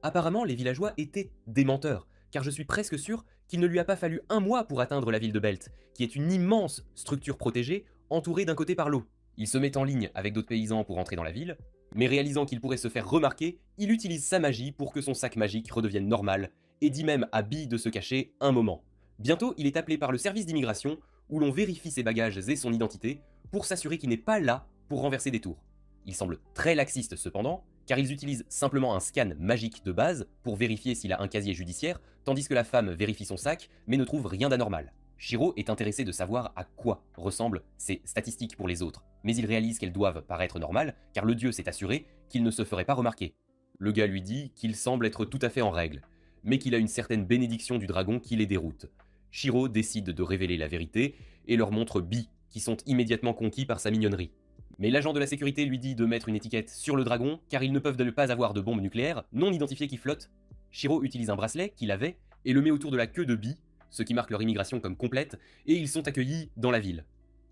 Apparemment, les villageois étaient des menteurs, car je suis presque sûr qu'il ne lui a pas fallu un mois pour atteindre la ville de Belt, qui est une immense structure protégée, entourée d'un côté par l'eau. Il se met en ligne avec d'autres paysans pour entrer dans la ville, mais réalisant qu'il pourrait se faire remarquer, il utilise sa magie pour que son sac magique redevienne normal, et dit même à Bee de se cacher un moment. Bientôt, il est appelé par le service d'immigration, où l'on vérifie ses bagages et son identité, pour s'assurer qu'il n'est pas là pour renverser des tours. Ils semblent très laxistes cependant, car ils utilisent simplement un scan magique de base pour vérifier s'il a un casier judiciaire, tandis que la femme vérifie son sac, mais ne trouve rien d'anormal. Shiro est intéressé de savoir à quoi ressemblent ces statistiques pour les autres, mais il réalise qu'elles doivent paraître normales, car le dieu s'est assuré qu'il ne se ferait pas remarquer. Le gars lui dit qu'il semble être tout à fait en règle, mais qu'il a une certaine bénédiction du dragon qui les déroute. Shiro décide de révéler la vérité et leur montre Bi, qui sont immédiatement conquis par sa mignonnerie. Mais l'agent de la sécurité lui dit de mettre une étiquette sur le dragon, car ils ne peuvent ne pas avoir de bombes nucléaires non identifiées qui flottent. Shiro utilise un bracelet qu'il avait et le met autour de la queue de Bi, ce qui marque leur immigration comme complète, et ils sont accueillis dans la ville.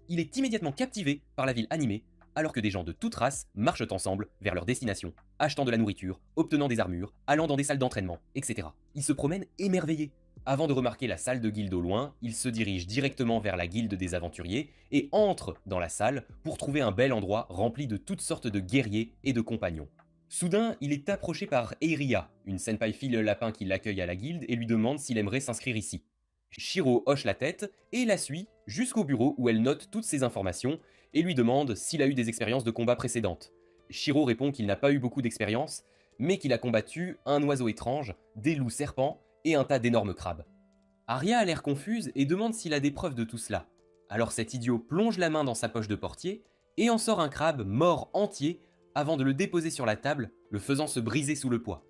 Il est immédiatement captivé par la ville animée, alors que des gens de toute race marchent ensemble vers leur destination, achetant de la nourriture, obtenant des armures, allant dans des salles d'entraînement, etc. Il se promène émerveillé. Avant de remarquer la salle de guilde au loin, il se dirige directement vers la guilde des aventuriers et entre dans la salle pour trouver un bel endroit rempli de toutes sortes de guerriers et de compagnons. Soudain, il est approché par Eiria, une senpai fille lapin qui l'accueille à la guilde et lui demande s'il aimerait s'inscrire ici. Shiro hoche la tête et la suit jusqu'au bureau où elle note toutes ces informations et lui demande s'il a eu des expériences de combat précédentes. Shiro répond qu'il n'a pas eu beaucoup d'expérience, mais qu'il a combattu un oiseau étrange, des loups serpents et un tas d'énormes crabes. Arya a l'air confuse et demande s'il a des preuves de tout cela. Alors cet idiot plonge la main dans sa poche de portier et en sort un crabe mort entier avant de le déposer sur la table, le faisant se briser sous le poids.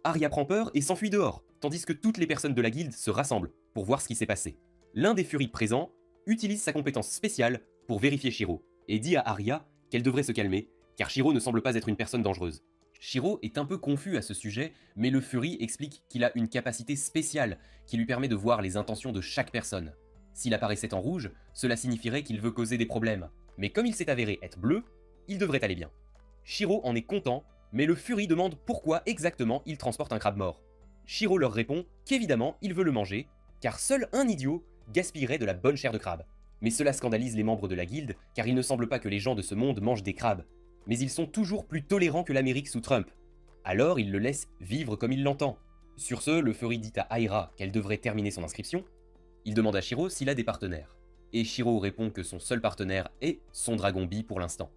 Arya prend peur et s'enfuit dehors, tandis que toutes les personnes de la guilde se rassemblent pour voir ce qui s'est passé. L'un des furies présents utilise sa compétence spéciale pour vérifier Shiro, et dit à Arya qu'elle devrait se calmer, car Shiro ne semble pas être une personne dangereuse. Shiro est un peu confus à ce sujet, mais le Fury explique qu'il a une capacité spéciale qui lui permet de voir les intentions de chaque personne. S'il apparaissait en rouge, cela signifierait qu'il veut causer des problèmes, mais comme il s'est avéré être bleu, il devrait aller bien. Shiro en est content, mais le Fury demande pourquoi exactement il transporte un crabe mort. Shiro leur répond qu'évidemment il veut le manger, car seul un idiot gaspillerait de la bonne chair de crabe. Mais cela scandalise les membres de la guilde, car il ne semble pas que les gens de ce monde mangent des crabes. Mais ils sont toujours plus tolérants que l'Amérique sous Trump. Alors il le laisse vivre comme il l'entend. Sur ce, le Fury dit à Aira qu'elle devrait terminer son inscription. Il demande à Shiro s'il a des partenaires. Et Shiro répond que son seul partenaire est son dragon Bi pour l'instant.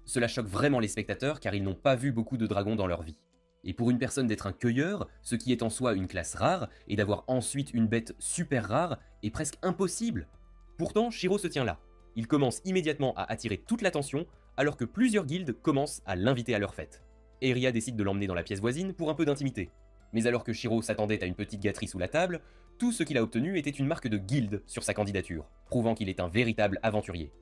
Cela choque vraiment les spectateurs car ils n'ont pas vu beaucoup de dragons dans leur vie. Et pour une personne d'être un cueilleur, ce qui est en soi une classe rare, et d'avoir ensuite une bête super rare, est presque impossible. Pourtant, Shiro se tient là. Il commence immédiatement à attirer toute l'attention, alors que plusieurs guildes commencent à l'inviter à leur fête. Eiria décide de l'emmener dans la pièce voisine pour un peu d'intimité. Mais alors que Shiro s'attendait à une petite gâterie sous la table, tout ce qu'il a obtenu était une marque de guilde sur sa candidature, prouvant qu'il est un véritable aventurier.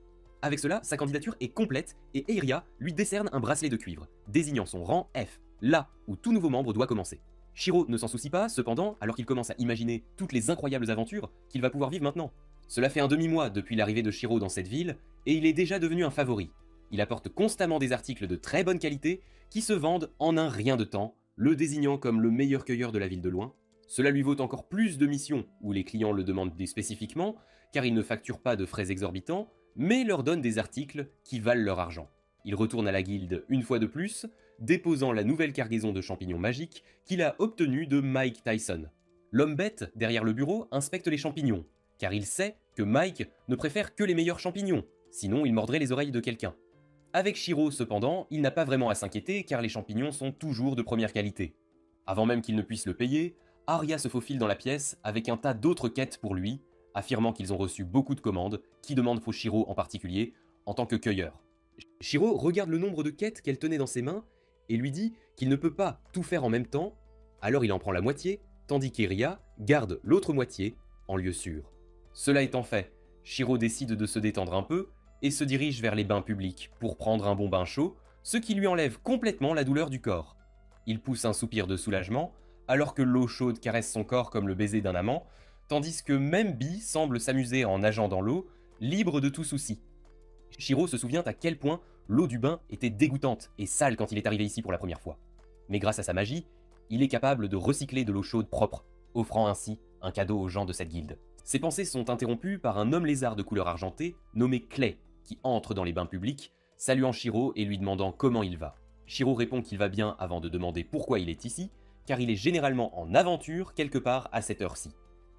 Avec cela, sa candidature est complète et Eiria lui décerne un bracelet de cuivre, désignant son rang F, là où tout nouveau membre doit commencer. Shiro ne s'en soucie pas, cependant, alors qu'il commence à imaginer toutes les incroyables aventures qu'il va pouvoir vivre maintenant. Cela fait un demi-mois depuis l'arrivée de Shiro dans cette ville, et il est déjà devenu un favori. Il apporte constamment des articles de très bonne qualité qui se vendent en un rien de temps, le désignant comme le meilleur cueilleur de la ville de loin. Cela lui vaut encore plus de missions où les clients le demandent spécifiquement, car il ne facture pas de frais exorbitants, mais leur donne des articles qui valent leur argent. Il retourne à la guilde une fois de plus, déposant la nouvelle cargaison de champignons magiques qu'il a obtenue de Mike Tyson. L'homme bête, derrière le bureau, inspecte les champignons, car il sait que Mike ne préfère que les meilleurs champignons, sinon il mordrait les oreilles de quelqu'un. Avec Shiro, cependant, il n'a pas vraiment à s'inquiéter car les champignons sont toujours de première qualité. Avant même qu'il ne puisse le payer, Arya se faufile dans la pièce avec un tas d'autres quêtes pour lui, affirmant qu'ils ont reçu beaucoup de commandes, qui demandent pour Shiro en particulier, en tant que cueilleur. Shiro regarde le nombre de quêtes qu'elle tenait dans ses mains et lui dit qu'il ne peut pas tout faire en même temps, alors il en prend la moitié, tandis qu'Eiria garde l'autre moitié en lieu sûr. Cela étant fait, Shiro décide de se détendre un peu et se dirige vers les bains publics pour prendre un bon bain chaud, ce qui lui enlève complètement la douleur du corps. Il pousse un soupir de soulagement, alors que l'eau chaude caresse son corps comme le baiser d'un amant, tandis que même Bi semble s'amuser en nageant dans l'eau, libre de tout souci. Shiro se souvient à quel point l'eau du bain était dégoûtante et sale quand il est arrivé ici pour la première fois. Mais grâce à sa magie, il est capable de recycler de l'eau chaude propre, offrant ainsi un cadeau aux gens de cette guilde. Ses pensées sont interrompues par un homme lézard de couleur argentée nommé Clay, qui entre dans les bains publics, saluant Shiro et lui demandant comment il va. Shiro répond qu'il va bien avant de demander pourquoi il est ici, car il est généralement en aventure quelque part à cette heure-ci.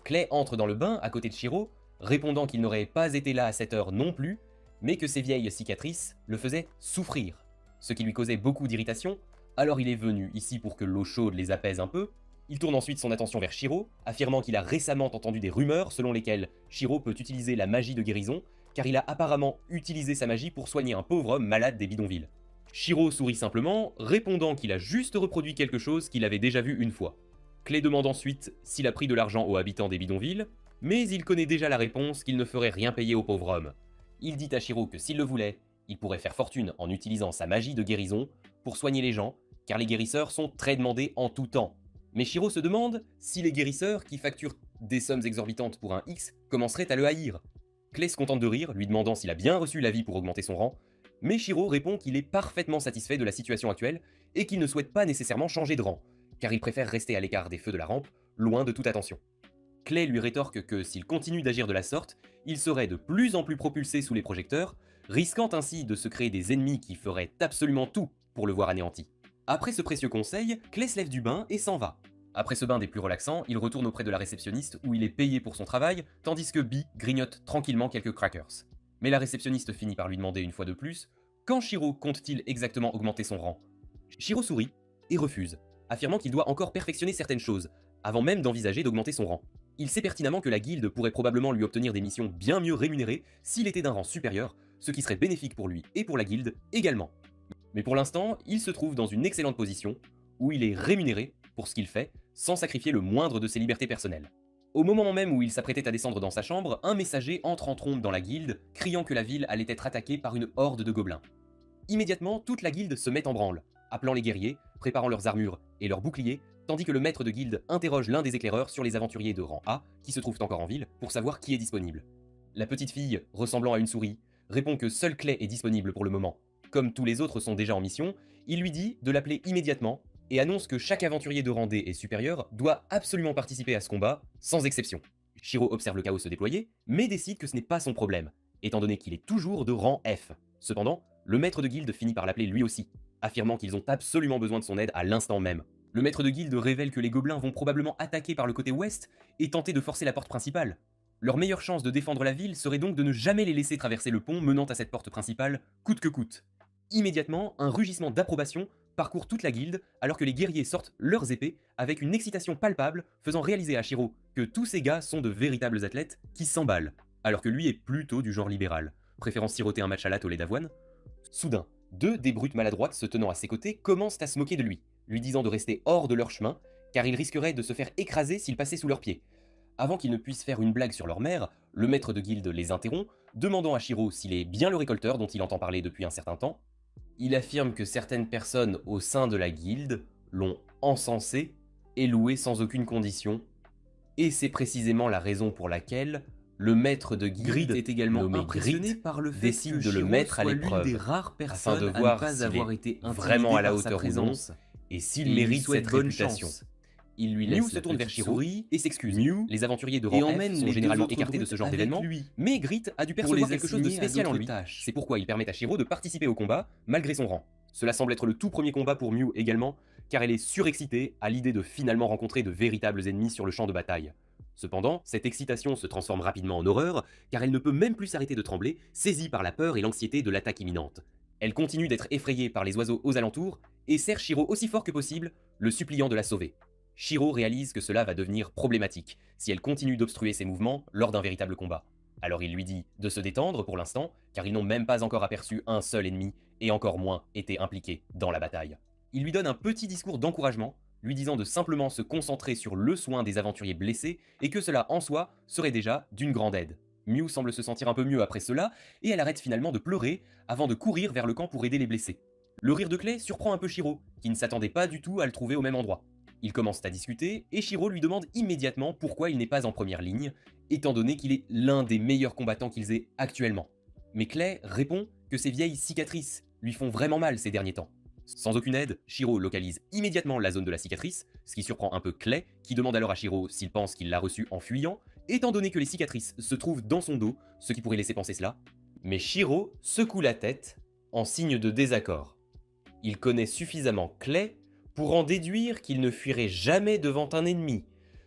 Clay entre dans le bain à côté de Shiro, répondant qu'il n'aurait pas été là à cette heure non plus, mais que ses vieilles cicatrices le faisaient souffrir, ce qui lui causait beaucoup d'irritation, alors il est venu ici pour que l'eau chaude les apaise un peu, Il tourne ensuite son attention vers Shiro, affirmant qu'il a récemment entendu des rumeurs selon lesquelles Shiro peut utiliser la magie de guérison, car il a apparemment utilisé sa magie pour soigner un pauvre homme malade des bidonvilles. Shiro sourit simplement, répondant qu'il a juste reproduit quelque chose qu'il avait déjà vu une fois. Clay demande ensuite s'il a pris de l'argent aux habitants des bidonvilles, mais il connaît déjà la réponse qu'il ne ferait rien payer au pauvre homme. Il dit à Shiro que s'il le voulait, il pourrait faire fortune en utilisant sa magie de guérison pour soigner les gens, car les guérisseurs sont très demandés en tout temps. Mais Shiro se demande si les guérisseurs, qui facturent des sommes exorbitantes pour un X, commenceraient à le haïr. Clay se contente de rire, lui demandant s'il a bien reçu l'avis pour augmenter son rang, mais Shiro répond qu'il est parfaitement satisfait de la situation actuelle et qu'il ne souhaite pas nécessairement changer de rang, car il préfère rester à l'écart des feux de la rampe, loin de toute attention. Clay lui rétorque que s'il continue d'agir de la sorte, il serait de plus en plus propulsé sous les projecteurs, risquant ainsi de se créer des ennemis qui feraient absolument tout pour le voir anéanti. Après ce précieux conseil, Clay se lève du bain et s'en va. Après ce bain des plus relaxants, il retourne auprès de la réceptionniste où il est payé pour son travail, tandis que Bee grignote tranquillement quelques crackers. Mais la réceptionniste finit par lui demander une fois de plus quand Shiro compte-t-il exactement augmenter son rang. Shiro sourit et refuse, affirmant qu'il doit encore perfectionner certaines choses, avant même d'envisager d'augmenter son rang. Il sait pertinemment que la guilde pourrait probablement lui obtenir des missions bien mieux rémunérées s'il était d'un rang supérieur, ce qui serait bénéfique pour lui et pour la guilde également. Mais pour l'instant, il se trouve dans une excellente position, où il est rémunéré pour ce qu'il fait, sans sacrifier le moindre de ses libertés personnelles. Au moment même où il s'apprêtait à descendre dans sa chambre, un messager entre en trombe dans la guilde, criant que la ville allait être attaquée par une horde de gobelins. Immédiatement, toute la guilde se met en branle, appelant les guerriers, préparant leurs armures et leurs boucliers, tandis que le maître de guilde interroge l'un des éclaireurs sur les aventuriers de rang A, qui se trouvent encore en ville, pour savoir qui est disponible. La petite fille, ressemblant à une souris, répond que seul Clay est disponible pour le moment. Comme tous les autres sont déjà en mission, il lui dit de l'appeler immédiatement et annonce que chaque aventurier de rang D et supérieur doit absolument participer à ce combat, sans exception. Shiro observe le chaos se déployer, mais décide que ce n'est pas son problème, étant donné qu'il est toujours de rang F. Cependant, le maître de guilde finit par l'appeler lui aussi, affirmant qu'ils ont absolument besoin de son aide à l'instant même. Le maître de guilde révèle que les gobelins vont probablement attaquer par le côté ouest et tenter de forcer la porte principale. Leur meilleure chance de défendre la ville serait donc de ne jamais les laisser traverser le pont menant à cette porte principale, coûte que coûte. Immédiatement, un rugissement d'approbation parcourt toute la guilde alors que les guerriers sortent leurs épées avec une excitation palpable faisant réaliser à Shiro que tous ces gars sont de véritables athlètes qui s'emballent, alors que lui est plutôt du genre libéral, préférant siroter un match à latte au lait d'avoine. Soudain, deux des brutes maladroites se tenant à ses côtés commencent à se moquer de lui disant de rester hors de leur chemin, car ils risqueraient de se faire écraser s'ils passaient sous leurs pieds. Avant qu'ils ne puissent faire une blague sur leur mère, le maître de guilde les interrompt, demandant à Shiro s'il est bien le récolteur dont il entend parler depuis un certain temps. Il affirme que certaines personnes au sein de la guilde l'ont encensé et loué sans aucune condition, et c'est précisément la raison pour laquelle le maître de guilde est également impressionné par le fait décide de le mettre à l'épreuve, afin de voir s'il est vraiment à la hauteur ou non, et s'il mérite cette réputation. Il lui laisse se tourne vers Shiro et s'excuse. Les aventuriers de rang F sont généralement écartés de ce genre d'événement, mais Grit a dû percevoir quelque chose de spécial en lui. C'est pourquoi il permet à Shiro de participer au combat, malgré son rang. Cela semble être le tout premier combat pour Mew également, car elle est surexcitée à l'idée de finalement rencontrer de véritables ennemis sur le champ de bataille. Cependant, cette excitation se transforme rapidement en horreur, car elle ne peut même plus s'arrêter de trembler, saisie par la peur et l'anxiété de l'attaque imminente. Elle continue d'être effrayée par les oiseaux aux alentours, et serre Shiro aussi fort que possible, le suppliant de la sauver. Shiro réalise que cela va devenir problématique, si elle continue d'obstruer ses mouvements lors d'un véritable combat. Alors il lui dit de se détendre pour l'instant, car ils n'ont même pas encore aperçu un seul ennemi, et encore moins été impliqués dans la bataille. Il lui donne un petit discours d'encouragement, lui disant de simplement se concentrer sur le soin des aventuriers blessés, et que cela en soi serait déjà d'une grande aide. Mew semble se sentir un peu mieux après cela, et elle arrête finalement de pleurer, avant de courir vers le camp pour aider les blessés. Le rire de Clay surprend un peu Shiro, qui ne s'attendait pas du tout à le trouver au même endroit. Ils commencent à discuter, et Shiro lui demande immédiatement pourquoi il n'est pas en première ligne, étant donné qu'il est l'un des meilleurs combattants qu'ils aient actuellement. Mais Clay répond que ses vieilles cicatrices lui font vraiment mal ces derniers temps. Sans aucune aide, Shiro localise immédiatement la zone de la cicatrice, ce qui surprend un peu Clay, qui demande alors à Shiro s'il pense qu'il l'a reçu en fuyant, étant donné que les cicatrices se trouvent dans son dos, ce qui pourrait laisser penser cela. Mais Shiro secoue la tête en signe de désaccord. Il connaît suffisamment Clay pour en déduire qu'il ne fuirait jamais devant un ennemi,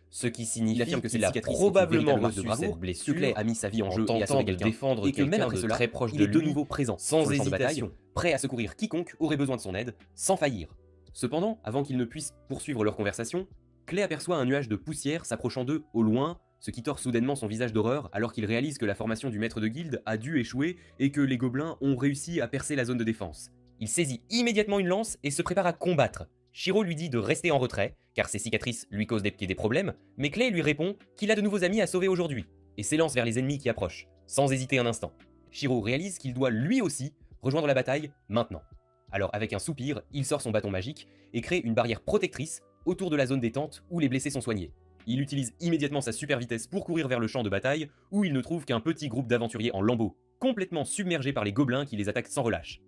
ce qui signifie qu'il a probablement reçu cette blessure, que Clay a mis sa vie en jeu et a sauvé quelqu'un, et que même après cela, très proche de lui, de nouveau présent, sans hésitation, prêt à secourir quiconque aurait besoin de son aide, sans faillir. Cependant, avant qu'ils ne puissent poursuivre leur conversation, Clay aperçoit un nuage de poussière s'approchant d'eux au loin, ce qui tord soudainement son visage d'horreur alors qu'il réalise que la formation du maître de guilde a dû échouer et que les gobelins ont réussi à percer la zone de défense. Il saisit immédiatement une lance et se prépare à combattre. Shiro lui dit de rester en retrait, car ses cicatrices lui causent des problèmes, mais Clay lui répond qu'il a de nouveaux amis à sauver aujourd'hui, et s'élance vers les ennemis qui approchent, sans hésiter un instant. Shiro réalise qu'il doit lui aussi rejoindre la bataille maintenant. Alors avec un soupir, il sort son bâton magique et crée une barrière protectrice autour de la zone détente où les blessés sont soignés. Il utilise immédiatement sa super vitesse pour courir vers le champ de bataille, où il ne trouve qu'un petit groupe d'aventuriers en lambeaux, complètement submergés par les gobelins qui les attaquent sans relâche.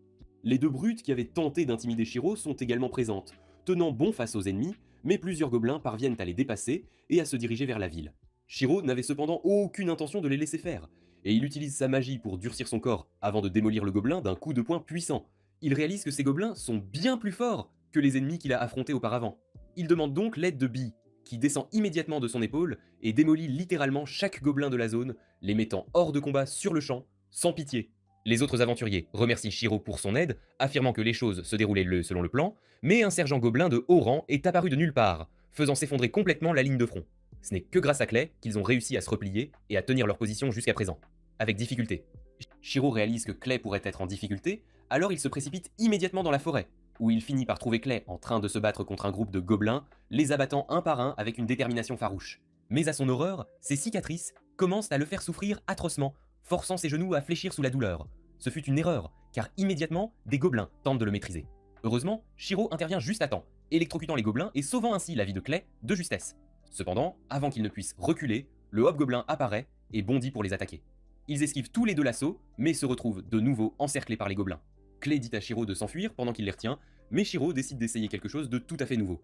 Les deux brutes qui avaient tenté d'intimider Shiro sont également présentes, tenant bon face aux ennemis, mais plusieurs gobelins parviennent à les dépasser et à se diriger vers la ville. Shiro n'avait cependant aucune intention de les laisser faire, et il utilise sa magie pour durcir son corps avant de démolir le gobelin d'un coup de poing puissant. Il réalise que ces gobelins sont bien plus forts que les ennemis qu'il a affrontés auparavant. Il demande donc l'aide de Bee, qui descend immédiatement de son épaule et démolit littéralement chaque gobelin de la zone, les mettant hors de combat sur le champ, sans pitié. Les autres aventuriers remercient Shiro pour son aide, affirmant que les choses se déroulaient selon le plan, mais un sergent gobelin de haut rang est apparu de nulle part, faisant s'effondrer complètement la ligne de front. Ce n'est que grâce à Clay qu'ils ont réussi à se replier et à tenir leur position jusqu'à présent, avec difficulté. Shiro réalise que Clay pourrait être en difficulté, alors il se précipite immédiatement dans la forêt, où il finit par trouver Clay en train de se battre contre un groupe de gobelins, les abattant un par un avec une détermination farouche. Mais à son horreur, ses cicatrices commencent à le faire souffrir atrocement, forçant ses genoux à fléchir sous la douleur. Ce fut une erreur, car immédiatement, des gobelins tentent de le maîtriser. Heureusement, Shiro intervient juste à temps, électrocutant les gobelins et sauvant ainsi la vie de Clay de justesse. Cependant, avant qu'ils ne puissent reculer, le hobgoblin apparaît et bondit pour les attaquer. Ils esquivent tous les deux l'assaut, mais se retrouvent de nouveau encerclés par les gobelins. Clay dit à Shiro de s'enfuir pendant qu'il les retient, mais Shiro décide d'essayer quelque chose de tout à fait nouveau.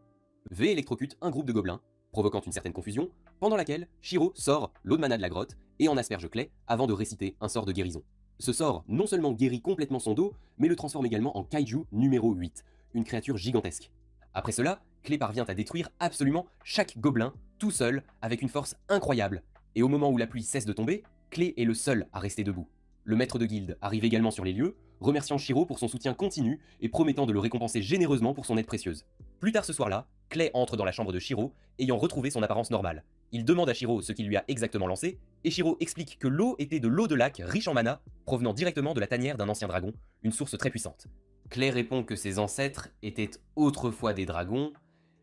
V électrocute un groupe de gobelins, provoquant une certaine confusion, pendant laquelle Shiro sort l'eau de mana de la grotte et en asperge Clay avant de réciter un sort de guérison. Ce sort non seulement guérit complètement son dos, mais le transforme également en Kaiju numéro 8, une créature gigantesque. Après cela, Clay parvient à détruire absolument chaque gobelin, tout seul, avec une force incroyable, et au moment où la pluie cesse de tomber, Clay est le seul à rester debout. Le maître de guilde arrive également sur les lieux, remerciant Shiro pour son soutien continu et promettant de le récompenser généreusement pour son aide précieuse. Plus tard ce soir-là, Clay entre dans la chambre de Shiro, ayant retrouvé son apparence normale. Il demande à Shiro ce qu'il lui a exactement lancé, et Shiro explique que l'eau était de l'eau de lac riche en mana, provenant directement de la tanière d'un ancien dragon, une source très puissante. Clay répond que ses ancêtres étaient autrefois des dragons,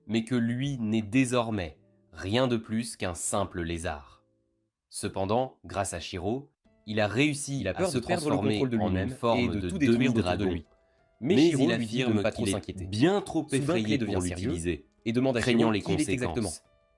mais que lui n'est désormais rien de plus qu'un simple lézard. Cependant, grâce à Shiro, il a réussi à se transformer en une forme de demi-dragon. Mais Shiro lui affirme qu'il est bien trop effrayé pour l'utiliser, et demande à Shiro les conséquences. Exactement.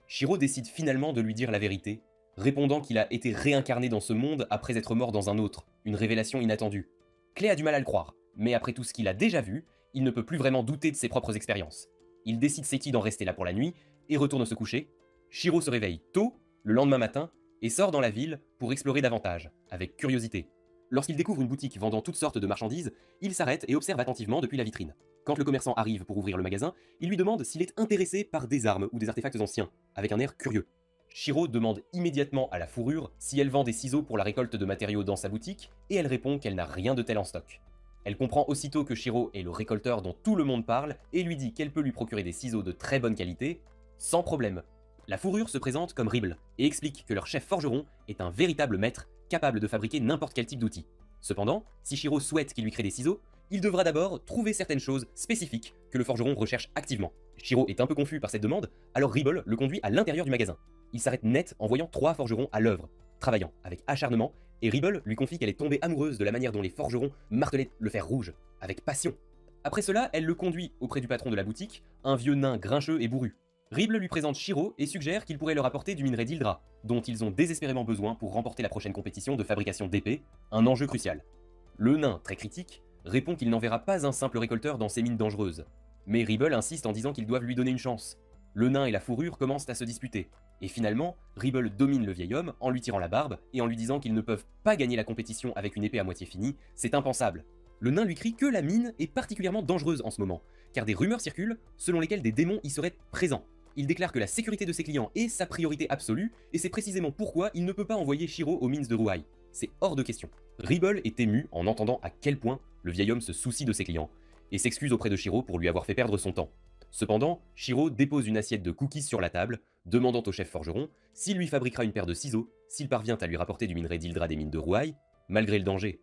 Shiro décide finalement de lui dire la vérité, répondant qu'il a été réincarné dans ce monde après être mort dans un autre, une révélation inattendue. Clay a du mal à le croire, mais après tout ce qu'il a déjà vu, il ne peut plus vraiment douter de ses propres expériences. Il décide Seki d'en rester là pour la nuit, et retourne se coucher. Shiro se réveille tôt, le lendemain matin, et sort dans la ville pour explorer davantage, avec curiosité. Lorsqu'il découvre une boutique vendant toutes sortes de marchandises, il s'arrête et observe attentivement depuis la vitrine. Quand le commerçant arrive pour ouvrir le magasin, il lui demande s'il est intéressé par des armes ou des artefacts anciens, avec un air curieux. Shiro demande immédiatement à la fourrure si elle vend des ciseaux pour la récolte de matériaux dans sa boutique, et elle répond qu'elle n'a rien de tel en stock. Elle comprend aussitôt que Shiro est le récolteur dont tout le monde parle, et lui dit qu'elle peut lui procurer des ciseaux de très bonne qualité, sans problème. La fourrure se présente comme Ribble, et explique que leur chef forgeron est un véritable maître, capable de fabriquer n'importe quel type d'outil. Cependant, si Shiro souhaite qu'il lui crée des ciseaux, il devra d'abord trouver certaines choses spécifiques que le forgeron recherche activement. Shiro est un peu confus par cette demande, alors Ribble le conduit à l'intérieur du magasin. Il s'arrête net en voyant 3 forgerons à l'œuvre, travaillant avec acharnement, et Ribble lui confie qu'elle est tombée amoureuse de la manière dont les forgerons martelaient le fer rouge, avec passion. Après cela, elle le conduit auprès du patron de la boutique, un vieux nain grincheux et bourru. Ribble lui présente Shiro et suggère qu'il pourrait leur apporter du minerai d'Ildra, dont ils ont désespérément besoin pour remporter la prochaine compétition de fabrication d'épées, un enjeu crucial. Le nain, très critique, répond qu'il n'enverra pas un simple récolteur dans ces mines dangereuses. Mais Ribble insiste en disant qu'ils doivent lui donner une chance. Le nain et la fourrure commencent à se disputer, et finalement, Ribble domine le vieil homme en lui tirant la barbe et en lui disant qu'ils ne peuvent pas gagner la compétition avec une épée à moitié finie, c'est impensable. Le nain lui crie que la mine est particulièrement dangereuse en ce moment, car des rumeurs circulent selon lesquelles des démons y seraient présents. Il déclare que la sécurité de ses clients est sa priorité absolue, et c'est précisément pourquoi il ne peut pas envoyer Shiro aux mines de Ruai. C'est hors de question. Ribble est ému en entendant à quel point le vieil homme se soucie de ses clients, et s'excuse auprès de Shiro pour lui avoir fait perdre son temps. Cependant, Shiro dépose une assiette de cookies sur la table, demandant au chef forgeron s'il lui fabriquera une paire de ciseaux s'il parvient à lui rapporter du minerai d'Ildra des mines de Ruai, malgré le danger.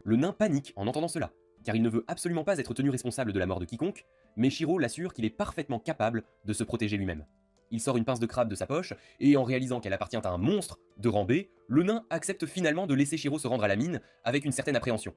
Le nain panique en entendant cela, car il ne veut absolument pas être tenu responsable de la mort de quiconque, mais Shiro l'assure qu'il est parfaitement capable de se protéger lui-même. Il sort une pince de crabe de sa poche, et en réalisant qu'elle appartient à un monstre de rang B, le nain accepte finalement de laisser Shiro se rendre à la mine avec une certaine appréhension.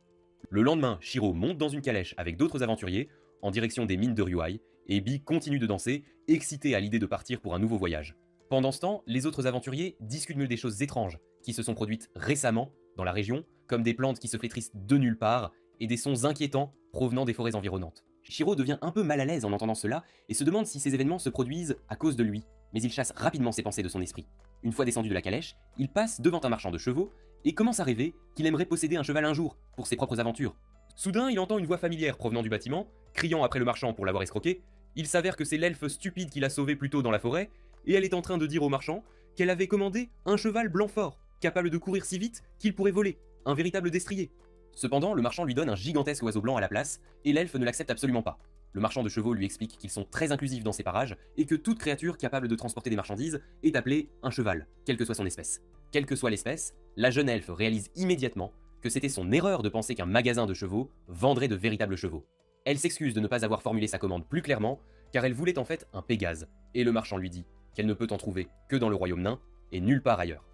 Le lendemain, Shiro monte dans une calèche avec d'autres aventuriers, en direction des mines de Ryuai, et Bi continue de danser, excité à l'idée de partir pour un nouveau voyage. Pendant ce temps, les autres aventuriers discutent des choses étranges qui se sont produites récemment dans la région, comme des plantes qui se flétrissent de nulle part, et des sons inquiétants provenant des forêts environnantes. Shiro devient un peu mal à l'aise en entendant cela, et se demande si ces événements se produisent à cause de lui, mais il chasse rapidement ses pensées de son esprit. Une fois descendu de la calèche, il passe devant un marchand de chevaux, et commence à rêver qu'il aimerait posséder un cheval un jour, pour ses propres aventures. Soudain, il entend une voix familière provenant du bâtiment, criant après le marchand pour l'avoir escroqué. Il s'avère que c'est l'elfe stupide qui l'a sauvé plus tôt dans la forêt, et elle est en train de dire au marchand qu'elle avait commandé un cheval blanc fort, capable de courir si vite qu'il pourrait voler, un véritable destrier. Cependant, le marchand lui donne un gigantesque oiseau blanc à la place, et l'elfe ne l'accepte absolument pas. Le marchand de chevaux lui explique qu'ils sont très inclusifs dans ces parages, et que toute créature capable de transporter des marchandises est appelée un cheval, quelle que soit son espèce. Quelle que soit l'espèce, la jeune elfe réalise immédiatement que c'était son erreur de penser qu'un magasin de chevaux vendrait de véritables chevaux. Elle s'excuse de ne pas avoir formulé sa commande plus clairement, car elle voulait en fait un Pégase, et le marchand lui dit qu'elle ne peut en trouver que dans le royaume nain, et nulle part ailleurs.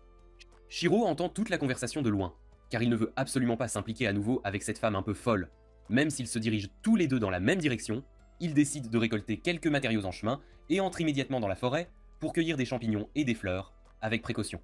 Shiro entend toute la conversation de loin, car il ne veut absolument pas s'impliquer à nouveau avec cette femme un peu folle. Même s'ils se dirigent tous les deux dans la même direction, il décide de récolter quelques matériaux en chemin, et entre immédiatement dans la forêt pour cueillir des champignons et des fleurs, avec précaution.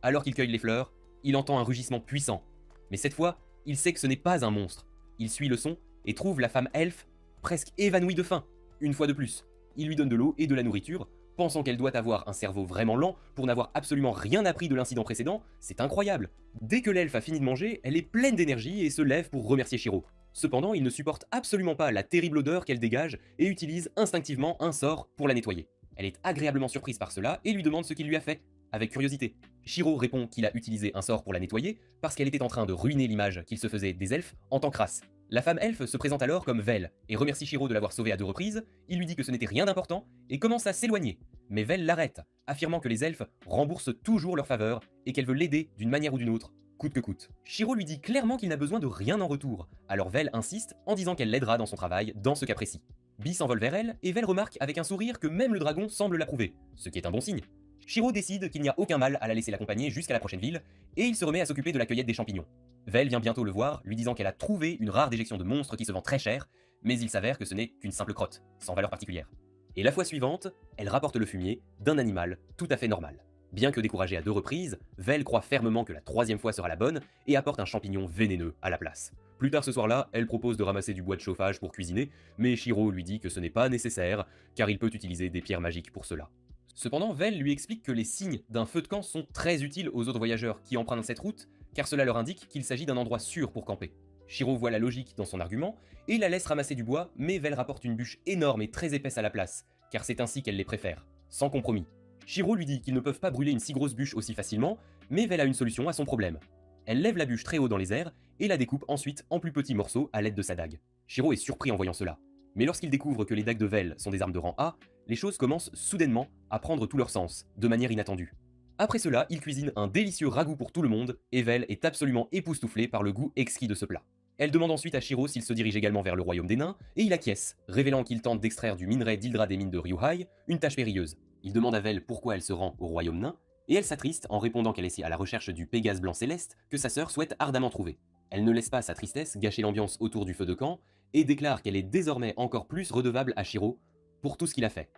Alors qu'il cueille les fleurs, il entend un rugissement puissant, mais cette fois, il sait que ce n'est pas un monstre. Il suit le son et trouve la femme elfe presque évanouie de faim. Une fois de plus, il lui donne de l'eau et de la nourriture, pensant qu'elle doit avoir un cerveau vraiment lent pour n'avoir absolument rien appris de l'incident précédent. C'est incroyable. Dès que l'elfe a fini de manger, elle est pleine d'énergie et se lève pour remercier Shiro. Cependant, il ne supporte absolument pas la terrible odeur qu'elle dégage et utilise instinctivement un sort pour la nettoyer. Elle est agréablement surprise par cela et lui demande ce qu'il lui a fait, avec curiosité. Shiro répond qu'il a utilisé un sort pour la nettoyer parce qu'elle était en train de ruiner l'image qu'il se faisait des elfes en tant que race. La femme elfe se présente alors comme Vel et remercie Shiro de l'avoir sauvée à 2 reprises. Il lui dit que ce n'était rien d'important et commence à s'éloigner. Mais Vel l'arrête, affirmant que les elfes remboursent toujours leur faveur et qu'elle veut l'aider d'une manière ou d'une autre, coûte que coûte. Shiro lui dit clairement qu'il n'a besoin de rien en retour, alors Vel insiste en disant qu'elle l'aidera dans son travail dans ce cas précis. Bi s'envole vers elle et Vel remarque avec un sourire que même le dragon semble l'approuver, ce qui est un bon signe. Shiro décide qu'il n'y a aucun mal à la laisser l'accompagner jusqu'à la prochaine ville, et il se remet à s'occuper de la cueillette des champignons. Vel vient bientôt le voir, lui disant qu'elle a trouvé une rare déjection de monstre qui se vend très cher, mais il s'avère que ce n'est qu'une simple crotte, sans valeur particulière. Et la fois suivante, elle rapporte le fumier d'un animal tout à fait normal. Bien que découragée à 2 reprises, Vel croit fermement que la 3e fois sera la bonne, et apporte un champignon vénéneux à la place. Plus tard ce soir-là, elle propose de ramasser du bois de chauffage pour cuisiner, mais Shiro lui dit que ce n'est pas nécessaire, car il peut utiliser des pierres magiques pour cela. Cependant, Vel lui explique que les signes d'un feu de camp sont très utiles aux autres voyageurs qui empruntent cette route, car cela leur indique qu'il s'agit d'un endroit sûr pour camper. Shiro voit la logique dans son argument, et la laisse ramasser du bois, mais Vel rapporte une bûche énorme et très épaisse à la place, car c'est ainsi qu'elle les préfère, sans compromis. Shiro lui dit qu'ils ne peuvent pas brûler une si grosse bûche aussi facilement, mais Vel a une solution à son problème. Elle lève la bûche très haut dans les airs, et la découpe ensuite en plus petits morceaux à l'aide de sa dague. Shiro est surpris en voyant cela. Mais lorsqu'il découvre que les dagues de Vel sont des armes de rang A, les choses commencent soudainement à prendre tout leur sens, de manière inattendue. Après cela, il cuisine un délicieux ragoût pour tout le monde, et Vel est absolument époustouflée par le goût exquis de ce plat. Elle demande ensuite à Shiro s'il se dirige également vers le royaume des nains, et il acquiesce, révélant qu'il tente d'extraire du minerai d'Ildra des mines de Ryuhai, une tâche périlleuse. Il demande à Vel pourquoi elle se rend au royaume nain, et elle s'attriste en répondant qu'elle est à la recherche du Pégase blanc céleste que sa sœur souhaite ardemment trouver. Elle ne laisse pas sa tristesse gâcher l'ambiance autour du feu de camp, et déclare qu'elle est désormais encore plus redevable à Shiro pour tout ce qu'il a fait.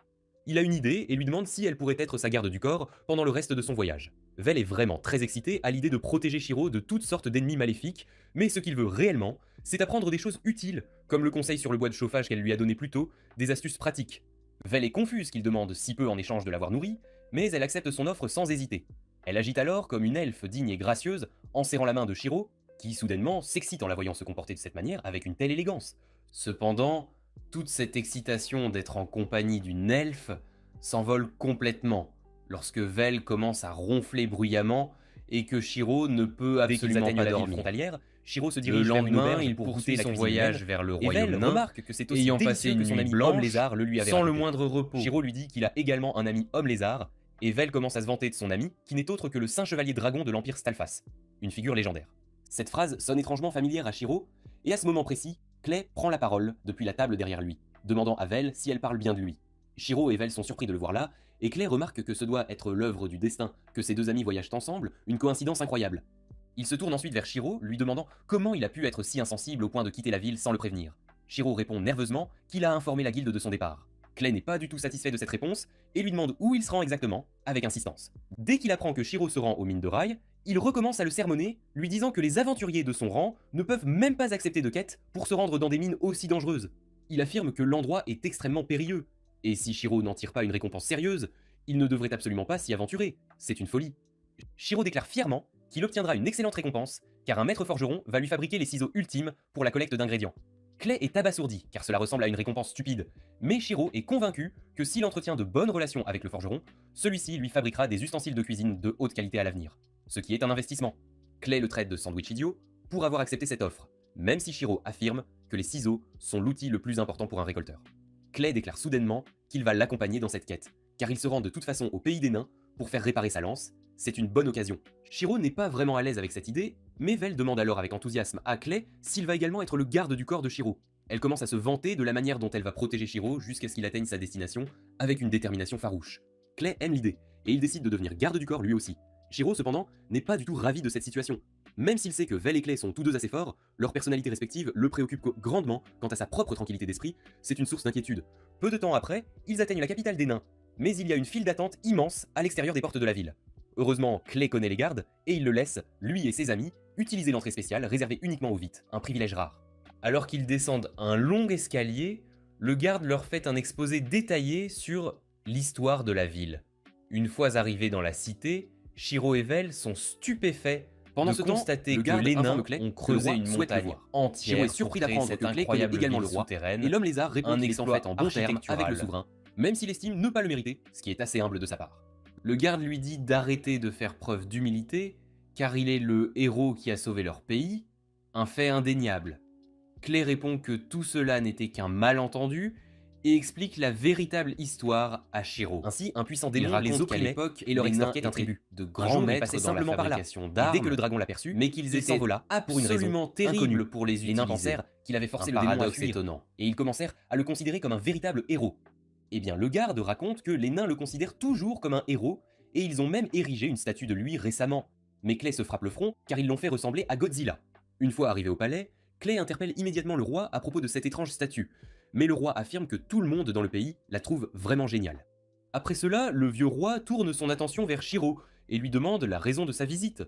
Il a une idée et lui demande si elle pourrait être sa garde du corps pendant le reste de son voyage. Vel est vraiment très excitée à l'idée de protéger Shiro de toutes sortes d'ennemis maléfiques, mais ce qu'il veut réellement, c'est apprendre des choses utiles, comme le conseil sur le bois de chauffage qu'elle lui a donné plus tôt, des astuces pratiques. Vel est confuse qu'il demande si peu en échange de l'avoir nourrie, mais elle accepte son offre sans hésiter. Elle agit alors comme une elfe digne et gracieuse en serrant la main de Shiro, qui soudainement s'excite en la voyant se comporter de cette manière avec une telle élégance. Cependant, toute cette excitation d'être en compagnie d'une elfe s'envole complètement lorsque Vel commence à ronfler bruyamment et que Shiro ne peut absolument pas dormir. Frontalière, Shiro se Le dirige vers une lendemain, auberge il pour poursuit goûter la son cuisine voyage humaine, vers le et royaume Vel nain, remarque que c'est aussi ayant délicieux passé que une son nuit ami blanche, homme lézard le lui avait sans le raconté. moindre repos. Shiro lui dit qu'il a également un ami homme lézard, et Vel commence à se vanter de son ami, qui n'est autre que le saint chevalier dragon de l'Empire Stalfas, une figure légendaire. Cette phrase sonne étrangement familière à Shiro, et à ce moment précis, Clay prend la parole depuis la table derrière lui, demandant à Vel si elle parle bien de lui. Shiro et Vel sont surpris de le voir là, et Clay remarque que ce doit être l'œuvre du destin, que ces deux amis voyagent ensemble, une coïncidence incroyable. Il se tourne ensuite vers Shiro, lui demandant comment il a pu être si insensible au point de quitter la ville sans le prévenir. Shiro répond nerveusement qu'il a informé la guilde de son départ. Clay n'est pas du tout satisfait de cette réponse et lui demande où il se rend exactement, avec insistance. Dès qu'il apprend que Shiro se rend aux mines de rail, il recommence à le sermonner, lui disant que les aventuriers de son rang ne peuvent même pas accepter de quête pour se rendre dans des mines aussi dangereuses. Il affirme que l'endroit est extrêmement périlleux, et si Shiro n'en tire pas une récompense sérieuse, il ne devrait absolument pas s'y aventurer, c'est une folie. Shiro déclare fièrement qu'il obtiendra une excellente récompense, car un maître forgeron va lui fabriquer les ciseaux ultimes pour la collecte d'ingrédients. Clay est abasourdi, car cela ressemble à une récompense stupide, mais Shiro est convaincu que s'il entretient de bonnes relations avec le forgeron, celui-ci lui fabriquera des ustensiles de cuisine de haute qualité à l'avenir, ce qui est un investissement. Clay le traite de sandwich idiot pour avoir accepté cette offre, même si Shiro affirme que les ciseaux sont l'outil le plus important pour un récolteur. Clay déclare soudainement qu'il va l'accompagner dans cette quête, car il se rend de toute façon au pays des nains pour faire réparer sa lance. C'est une bonne occasion. Shiro n'est pas vraiment à l'aise avec cette idée, mais Vel demande alors avec enthousiasme à Clay s'il va également être le garde du corps de Shiro. Elle commence à se vanter de la manière dont elle va protéger Shiro jusqu'à ce qu'il atteigne sa destination avec une détermination farouche. Clay aime l'idée, et il décide de devenir garde du corps lui aussi. Shiro cependant n'est pas du tout ravi de cette situation. Même s'il sait que Vel et Clay sont tous deux assez forts, leurs personnalités respectives le préoccupent grandement quant à sa propre tranquillité d'esprit, c'est une source d'inquiétude. Peu de temps après, ils atteignent la capitale des nains, mais il y a une file d'attente immense à l'extérieur des portes de la ville. Heureusement, Clay connaît les gardes, et il le laisse, lui et ses amis, utiliser l'entrée spéciale réservée uniquement aux Vite, un privilège rare. Alors qu'ils descendent un long escalier, le garde leur fait un exposé détaillé sur l'histoire de la ville. Une fois arrivés dans la cité, Shiro et Vel sont stupéfaits Pendant de ce temps, constater le que garde les nains informe Clay ont que le creusé roi une souhaite le montagne voir. entière Shiro est surpris pour créer d'apprendre cette que Clay connaît incroyable également ville le roi, souterraine, et l'homme lézard répond un qu'il est en fait en bon terme avec le architectural. souverain, même s'il estime ne pas le mériter, ce qui est assez humble de sa part. Le garde lui dit d'arrêter de faire preuve d'humilité, car il est le héros qui a sauvé leur pays, un fait indéniable. Clay répond que tout cela n'était qu'un malentendu et explique la véritable histoire à Shiro. Ainsi, un puissant Il démon les raconte qu'à opprimait l'époque, et leur les nains extorquait un étaient tribut. de Un grands jour, il maîtres passait dans la simplement par là, fabrication et d'armes, dès que le dragon l'aperçut, mais qu'ils il étaient s'envola pour une raison absolument terribles inconnue. pour les Les nains utiliser. pensèrent qu'il avait forcé Un le démon à paradoxe fuir, étonnant. et ils commencèrent à le considérer comme un véritable héros. Eh bien, le garde raconte que les nains le considèrent toujours comme un héros, et ils ont même érigé une statue de lui récemment. Mais Clay se frappe le front, car ils l'ont fait ressembler à Godzilla. Une fois arrivé au palais, Clay interpelle immédiatement le roi à propos de cette étrange statue, mais le roi affirme que tout le monde dans le pays la trouve vraiment géniale. Après cela, le vieux roi tourne son attention vers Shiro et lui demande la raison de sa visite.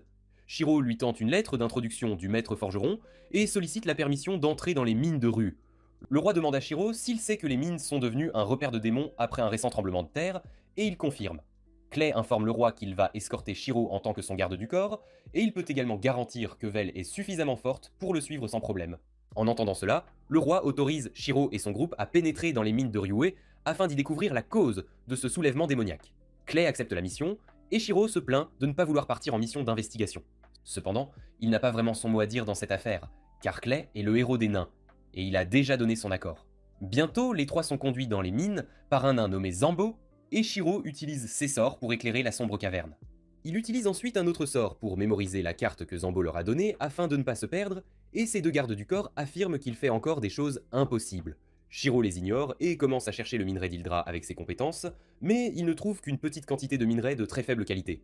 Shiro lui tente une lettre d'introduction du maître forgeron et sollicite la permission d'entrer dans les mines de rue. Le roi demande à Shiro s'il sait que les mines sont devenues un repère de démons après un récent tremblement de terre, et il confirme. Clay informe le roi qu'il va escorter Shiro en tant que son garde du corps, et il peut également garantir que Vel est suffisamment forte pour le suivre sans problème. En entendant cela, le roi autorise Shiro et son groupe à pénétrer dans les mines de Ryue afin d'y découvrir la cause de ce soulèvement démoniaque. Clay accepte la mission, et Shiro se plaint de ne pas vouloir partir en mission d'investigation. Cependant, il n'a pas vraiment son mot à dire dans cette affaire, car Clay est le héros des nains, et il a déjà donné son accord. Bientôt, les trois sont conduits dans les mines par un nain nommé Zambo, et Shiro utilise ses sorts pour éclairer la sombre caverne. Il utilise ensuite un autre sort pour mémoriser la carte que Zambo leur a donnée afin de ne pas se perdre, et ces deux gardes du corps affirment qu'il fait encore des choses impossibles. Shiro les ignore et commence à chercher le minerai d'Ildra avec ses compétences, mais il ne trouve qu'une petite quantité de minerai de très faible qualité.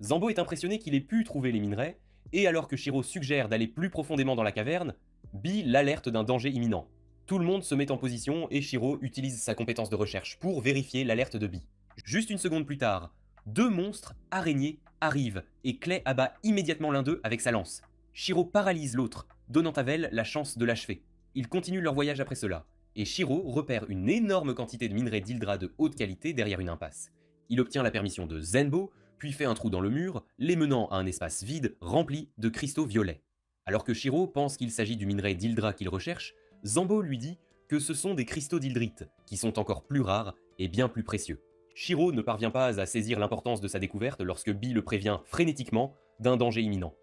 Zambo est impressionné qu'il ait pu trouver les minerais, et alors que Shiro suggère d'aller plus profondément dans la caverne, Bi l'alerte d'un danger imminent. Tout le monde se met en position et Shiro utilise sa compétence de recherche pour vérifier l'alerte de Bi. Juste une seconde plus tard, deux monstres araignées arrivent et Clay abat immédiatement l'un d'eux avec sa lance. Shiro paralyse l'autre, donnant à Vel la chance de l'achever. Ils continuent leur voyage après cela, et Shiro repère une énorme quantité de minerais d'Ildra de haute qualité derrière une impasse. Il obtient la permission de Zenbo, puis fait un trou dans le mur, les menant à un espace vide rempli de cristaux violets. Alors que Shiro pense qu'il s'agit du minerai d'Ildra qu'il recherche, Zambo lui dit que ce sont des cristaux d'Ildrite, qui sont encore plus rares et bien plus précieux. Shiro ne parvient pas à saisir l'importance de sa découverte lorsque Bi le prévient frénétiquement d'un danger imminent.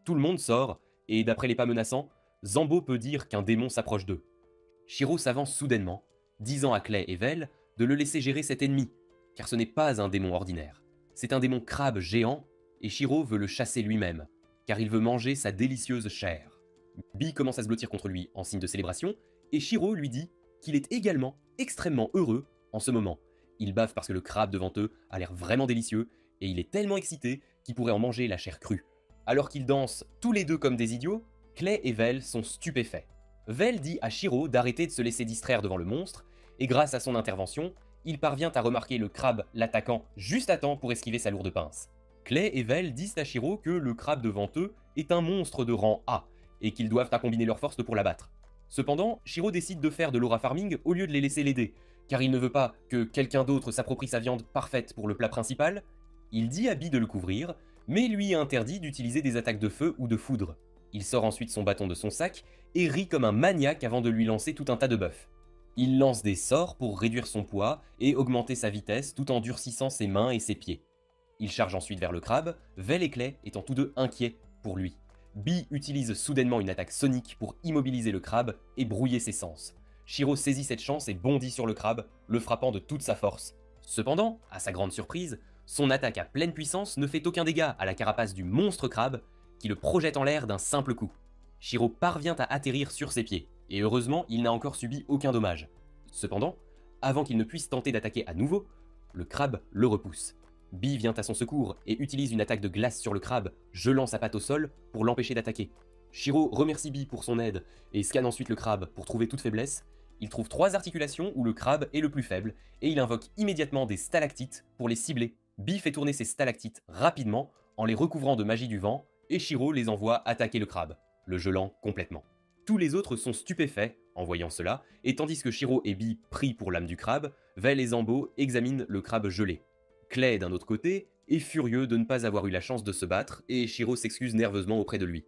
Tout le monde sort, et d'après les pas menaçants, Zambo peut dire qu'un démon s'approche d'eux. Shiro s'avance soudainement, disant à Clay et Vel de le laisser gérer cet ennemi, car ce n'est pas un démon ordinaire. C'est un démon crabe géant, et Shiro veut le chasser lui-même, car il veut manger sa délicieuse chair. Bee commence à se blottir contre lui en signe de célébration, et Shiro lui dit qu'il est également extrêmement heureux en ce moment. Il bave parce que le crabe devant eux a l'air vraiment délicieux, et il est tellement excité qu'il pourrait en manger la chair crue. Alors qu'ils dansent tous les deux comme des idiots, Clay et Vel sont stupéfaits. Vel dit à Shiro d'arrêter de se laisser distraire devant le monstre, et grâce à son intervention, il parvient à remarquer le crabe l'attaquant juste à temps pour esquiver sa lourde pince. Clay et Vel disent à Shiro que le crabe devant eux est un monstre de rang A, et qu'ils doivent combiner leurs forces pour l'abattre. Cependant, Shiro décide de faire de l'aura farming au lieu de les laisser l'aider, car il ne veut pas que quelqu'un d'autre s'approprie sa viande parfaite pour le plat principal. Il dit à Bee de le couvrir, mais lui interdit d'utiliser des attaques de feu ou de foudre. Il sort ensuite son bâton de son sac et rit comme un maniaque avant de lui lancer tout un tas de bœufs. Il lance des sorts pour réduire son poids et augmenter sa vitesse tout en durcissant ses mains et ses pieds. Il charge ensuite vers le crabe, Vel et Clay étant tous deux inquiets pour lui. Bee utilise soudainement une attaque sonique pour immobiliser le crabe et brouiller ses sens. Shiro saisit cette chance et bondit sur le crabe, le frappant de toute sa force. Cependant, à sa grande surprise, son attaque à pleine puissance ne fait aucun dégât à la carapace du monstre crabe, qui le projette en l'air d'un simple coup. Shiro parvient à atterrir sur ses pieds, et heureusement il n'a encore subi aucun dommage. Cependant, avant qu'il ne puisse tenter d'attaquer à nouveau, le crabe le repousse. Bee vient à son secours et utilise une attaque de glace sur le crabe, gelant sa patte au sol pour l'empêcher d'attaquer. Shiro remercie Bee pour son aide et scanne ensuite le crabe pour trouver toute faiblesse. Il trouve 3 articulations où le crabe est le plus faible et il invoque immédiatement des stalactites pour les cibler. Bee fait tourner ces stalactites rapidement en les recouvrant de magie du vent et Shiro les envoie attaquer le crabe, le gelant complètement. Tous les autres sont stupéfaits en voyant cela, et tandis que Shiro et Bee prient pour l'âme du crabe, Vel et Zambo examinent le crabe gelé. Clay, d'un autre côté, est furieux de ne pas avoir eu la chance de se battre, et Shiro s'excuse nerveusement auprès de lui.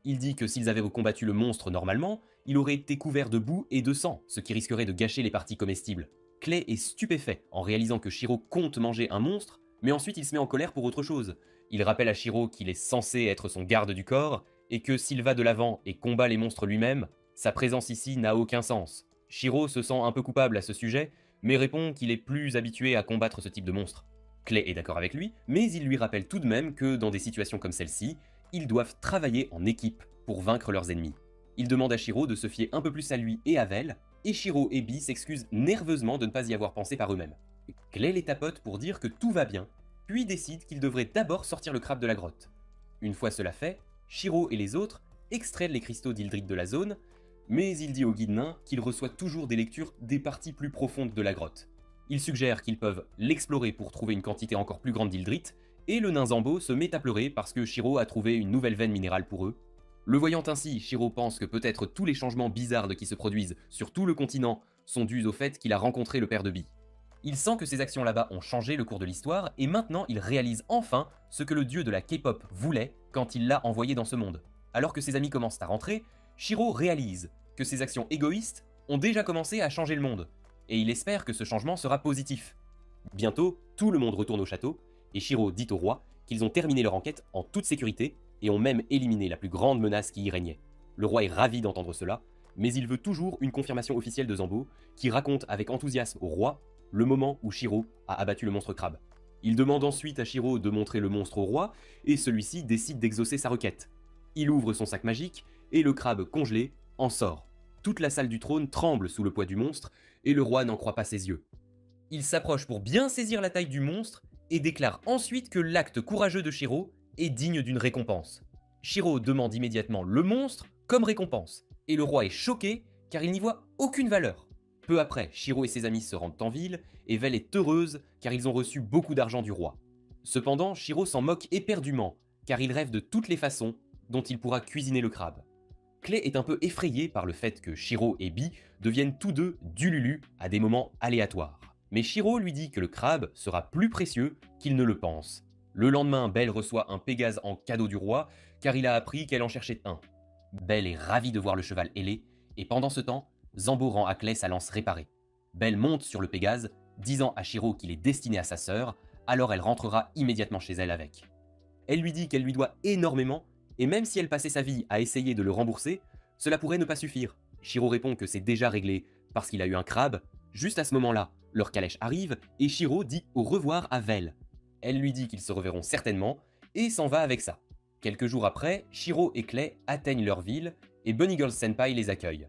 Il dit que s'ils avaient combattu le monstre normalement, il aurait été couvert de boue et de sang, ce qui risquerait de gâcher les parties comestibles. Clay est stupéfait en réalisant que Shiro compte manger un monstre, mais ensuite il se met en colère pour autre chose. Il rappelle à Shiro qu'il est censé être son garde du corps, et que s'il va de l'avant et combat les monstres lui-même, sa présence ici n'a aucun sens. Shiro se sent un peu coupable à ce sujet, mais répond qu'il est plus habitué à combattre ce type de monstre. Clay est d'accord avec lui, mais il lui rappelle tout de même que dans des situations comme celle-ci, ils doivent travailler en équipe pour vaincre leurs ennemis. Il demande à Shiro de se fier un peu plus à lui et à Vel, et Shiro et Bee s'excusent nerveusement de ne pas y avoir pensé par eux-mêmes. Clay les tapote pour dire que tout va bien, puis décide qu'ils devraient d'abord sortir le crabe de la grotte. Une fois cela fait, Shiro et les autres extraient les cristaux d'Ildrid de la zone, mais il dit au guide nain qu'il reçoit toujours des lectures des parties plus profondes de la grotte. Il suggère qu'ils peuvent l'explorer pour trouver une quantité encore plus grande d'Ildrit, et le nain Zambo se met à pleurer parce que Shiro a trouvé une nouvelle veine minérale pour eux. Le voyant ainsi, Shiro pense que peut-être tous les changements bizarres qui se produisent sur tout le continent sont dus au fait qu'il a rencontré le père de Bee. Il sent que ses actions là-bas ont changé le cours de l'histoire, et maintenant il réalise enfin ce que le dieu de la K-pop voulait quand il l'a envoyé dans ce monde. Alors que ses amis commencent à rentrer, Shiro réalise que ses actions égoïstes ont déjà commencé à changer le monde, et il espère que ce changement sera positif. Bientôt, tout le monde retourne au château, et Shiro dit au roi qu'ils ont terminé leur enquête en toute sécurité, et ont même éliminé la plus grande menace qui y régnait. Le roi est ravi d'entendre cela, mais il veut toujours une confirmation officielle de Zambo, qui raconte avec enthousiasme au roi le moment où Shiro a abattu le monstre crabe. Il demande ensuite à Shiro de montrer le monstre au roi, et celui-ci décide d'exaucer sa requête. Il ouvre son sac magique, et le crabe congelé en sort. Toute la salle du trône tremble sous le poids du monstre, et le roi n'en croit pas ses yeux. Il s'approche pour bien saisir la taille du monstre, et déclare ensuite que l'acte courageux de Shiro est digne d'une récompense. Shiro demande immédiatement le monstre comme récompense, et le roi est choqué car il n'y voit aucune valeur. Peu après, Shiro et ses amis se rendent en ville, et Vel est heureuse car ils ont reçu beaucoup d'argent du roi. Cependant, Shiro s'en moque éperdument, car il rêve de toutes les façons dont il pourra cuisiner le crabe. Clay est un peu effrayé par le fait que Shiro et Bee deviennent tous deux du Lulu à des moments aléatoires. Mais Shiro lui dit que le crabe sera plus précieux qu'il ne le pense. Le lendemain, Belle reçoit un Pégase en cadeau du roi, car il a appris qu'elle en cherchait un. Belle est ravie de voir le cheval ailé, et pendant ce temps, Zambo rend à Clay sa lance réparée. Belle monte sur le Pégase, disant à Shiro qu'il est destiné à sa sœur, alors elle rentrera immédiatement chez elle avec. Elle lui dit qu'elle lui doit énormément, et même si elle passait sa vie à essayer de le rembourser, cela pourrait ne pas suffire. Shiro répond que c'est déjà réglé, parce qu'il a eu un crabe. Juste à ce moment-là, leur calèche arrive, et Shiro dit au revoir à Vel. Elle lui dit qu'ils se reverront certainement, et s'en va avec ça. Quelques jours après, Shiro et Clay atteignent leur ville, et Bunny Girl Senpai les accueille.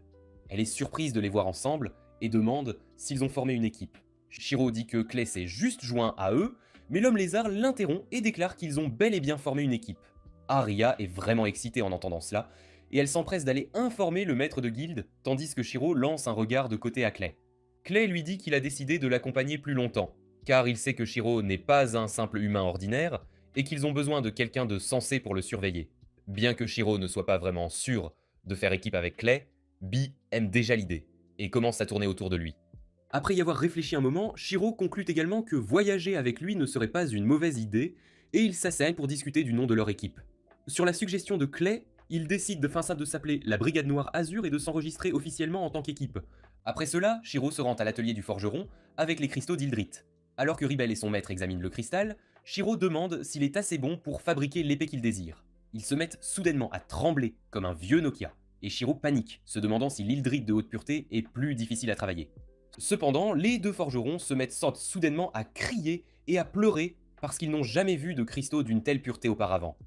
Elle est surprise de les voir ensemble, et demande s'ils ont formé une équipe. Shiro dit que Clay s'est juste joint à eux, mais l'homme lézard l'interrompt et déclare qu'ils ont bel et bien formé une équipe. Aria est vraiment excitée en entendant cela, et elle s'empresse d'aller informer le maître de guilde, tandis que Shiro lance un regard de côté à Clay. Clay lui dit qu'il a décidé de l'accompagner plus longtemps, car il sait que Shiro n'est pas un simple humain ordinaire, et qu'ils ont besoin de quelqu'un de sensé pour le surveiller. Bien que Shiro ne soit pas vraiment sûr de faire équipe avec Clay, Bee aime déjà l'idée, et commence à tourner autour de lui. Après y avoir réfléchi un moment, Shiro conclut également que voyager avec lui ne serait pas une mauvaise idée, et ils s'asseyent pour discuter du nom de leur équipe. Sur la suggestion de Clay, ils décident de s'appeler la Brigade Noire Azur et de s'enregistrer officiellement en tant qu'équipe. Après cela, Shiro se rend à l'atelier du forgeron avec les cristaux d'Ildrit. Alors que Ribel et son maître examinent le cristal, Shiro demande s'il est assez bon pour fabriquer l'épée qu'il désire. Ils se mettent soudainement à trembler comme un vieux Nokia, et Shiro panique, se demandant si l'Ildrit de haute pureté est plus difficile à travailler. Cependant, les deux forgerons sentent soudainement à crier et à pleurer parce qu'ils n'ont jamais vu de cristaux d'une telle pureté auparavant.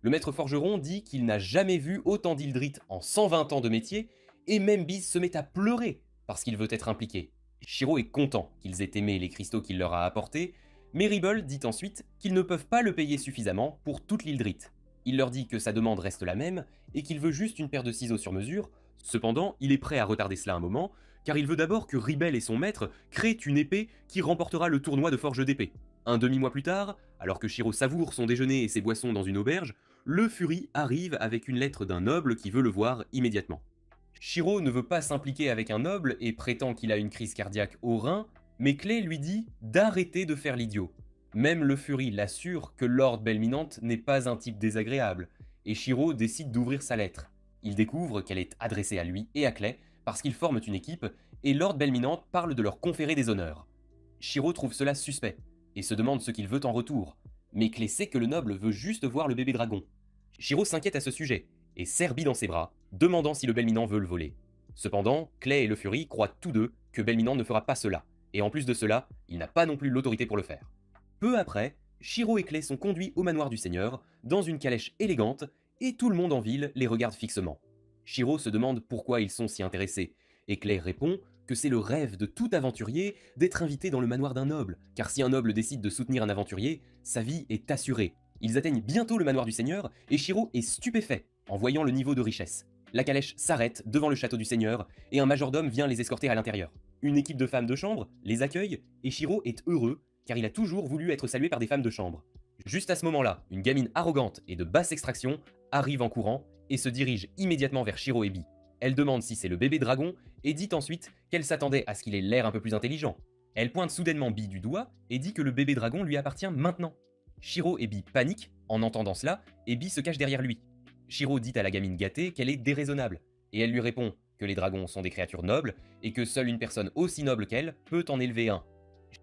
Le maître forgeron dit qu'il n'a jamais vu autant d'Ildrit en 120 ans de métier, et même Biz se met à pleurer parce qu'il veut être impliqué. Shiro est content qu'ils aient aimé les cristaux qu'il leur a apportés, mais Ribble dit ensuite qu'ils ne peuvent pas le payer suffisamment pour toute l'Ildrit. Il leur dit que sa demande reste la même et qu'il veut juste une paire de ciseaux sur mesure. Cependant, il est prêt à retarder cela un moment, car il veut d'abord que Ribble et son maître créent une épée qui remportera le tournoi de forge d'épée. Un demi-mois plus tard, alors que Shiro savoure son déjeuner et ses boissons dans une auberge, le Fury arrive avec une lettre d'un noble qui veut le voir immédiatement. Shiro ne veut pas s'impliquer avec un noble et prétend qu'il a une crise cardiaque au rein, mais Clay lui dit d'arrêter de faire l'idiot. Même le Fury l'assure que Lord Belminante n'est pas un type désagréable, et Shiro décide d'ouvrir sa lettre. Il découvre qu'elle est adressée à lui et à Clay parce qu'ils forment une équipe, et Lord Belminante parle de leur conférer des honneurs. Shiro trouve cela suspect, et se demande ce qu'il veut en retour, mais Clay sait que le noble veut juste voir le bébé dragon. Shiro s'inquiète à ce sujet, et serre Bee dans ses bras, demandant si le Belminant veut le voler. Cependant, Clay et le Fury croient tous deux que Belminant ne fera pas cela, et en plus de cela, il n'a pas non plus l'autorité pour le faire. Peu après, Shiro et Clay sont conduits au manoir du seigneur, dans une calèche élégante, et tout le monde en ville les regarde fixement. Shiro se demande pourquoi ils sont si intéressés, et Clay répond que c'est le rêve de tout aventurier d'être invité dans le manoir d'un noble, car si un noble décide de soutenir un aventurier, sa vie est assurée. Ils atteignent bientôt le manoir du seigneur, et Shiro est stupéfait en voyant le niveau de richesse. La calèche s'arrête devant le château du seigneur, et un majordome vient les escorter à l'intérieur. Une équipe de femmes de chambre les accueille, et Shiro est heureux, car il a toujours voulu être salué par des femmes de chambre. Juste à ce moment-là, une gamine arrogante et de basse extraction arrive en courant, et se dirige immédiatement vers Shiro et Bee. Elle demande si c'est le bébé dragon, et dit ensuite qu'elle s'attendait à ce qu'il ait l'air un peu plus intelligent. Elle pointe soudainement Bee du doigt, et dit que le bébé dragon lui appartient maintenant. Shiro et Bee paniquent en entendant cela, et Bee se cache derrière lui. Shiro dit à la gamine gâtée qu'elle est déraisonnable, et elle lui répond que les dragons sont des créatures nobles, et que seule une personne aussi noble qu'elle peut en élever un.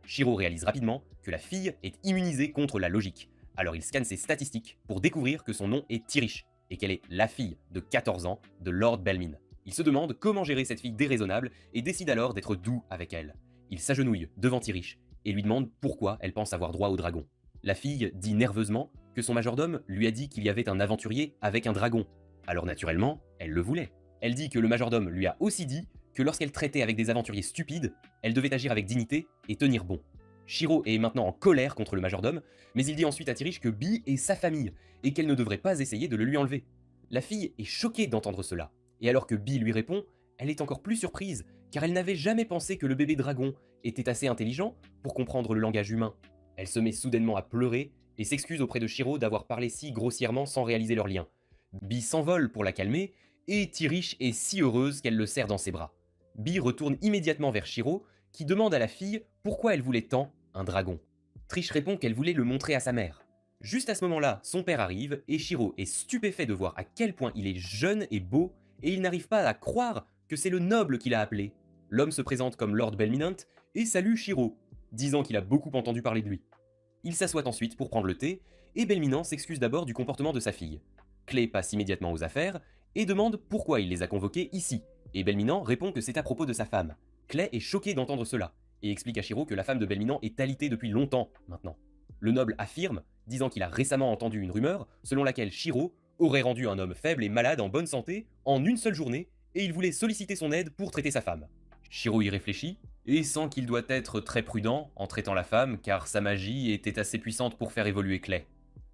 Shiro réalise rapidement que la fille est immunisée contre la logique, alors il scanne ses statistiques pour découvrir que son nom est Tirish, et qu'elle est la fille de 14 ans de Lord Belmin. Il se demande comment gérer cette fille déraisonnable, et décide alors d'être doux avec elle. Il s'agenouille devant Tirish, et lui demande pourquoi elle pense avoir droit au dragon. La fille dit nerveusement que son majordome lui a dit qu'il y avait un aventurier avec un dragon. Alors naturellement, elle le voulait. Elle dit que le majordome lui a aussi dit que lorsqu'elle traitait avec des aventuriers stupides, elle devait agir avec dignité et tenir bon. Shiro est maintenant en colère contre le majordome, mais il dit ensuite à Tirish que Bee est sa famille, et qu'elle ne devrait pas essayer de le lui enlever. La fille est choquée d'entendre cela, et alors que Bee lui répond, elle est encore plus surprise, car elle n'avait jamais pensé que le bébé dragon était assez intelligent pour comprendre le langage humain. Elle se met soudainement à pleurer, et s'excuse auprès de Shiro d'avoir parlé si grossièrement sans réaliser leur lien. Bee s'envole pour la calmer, et Tirish est si heureuse qu'elle le serre dans ses bras. Bee retourne immédiatement vers Shiro, qui demande à la fille pourquoi elle voulait tant un dragon. Trish répond qu'elle voulait le montrer à sa mère. Juste à ce moment-là, son père arrive, et Shiro est stupéfait de voir à quel point il est jeune et beau, et il n'arrive pas à croire que c'est le noble qui l'a appelé. L'homme se présente comme Lord Belminant, et salue Shiro, disant qu'il a beaucoup entendu parler de lui. Il s'assoit ensuite pour prendre le thé, et Belminant s'excuse d'abord du comportement de sa fille. Clay passe immédiatement aux affaires et demande pourquoi il les a convoqués ici, et Belminant répond que c'est à propos de sa femme. Clay est choqué d'entendre cela, et explique à Shiro que la femme de Belminant est alitée depuis longtemps maintenant. Le noble affirme, disant qu'il a récemment entendu une rumeur selon laquelle Shiro aurait rendu un homme faible et malade en bonne santé en une seule journée, et il voulait solliciter son aide pour traiter sa femme. Shiro y réfléchit, et sent qu'il doit être très prudent en traitant la femme, car sa magie était assez puissante pour faire évoluer Clay.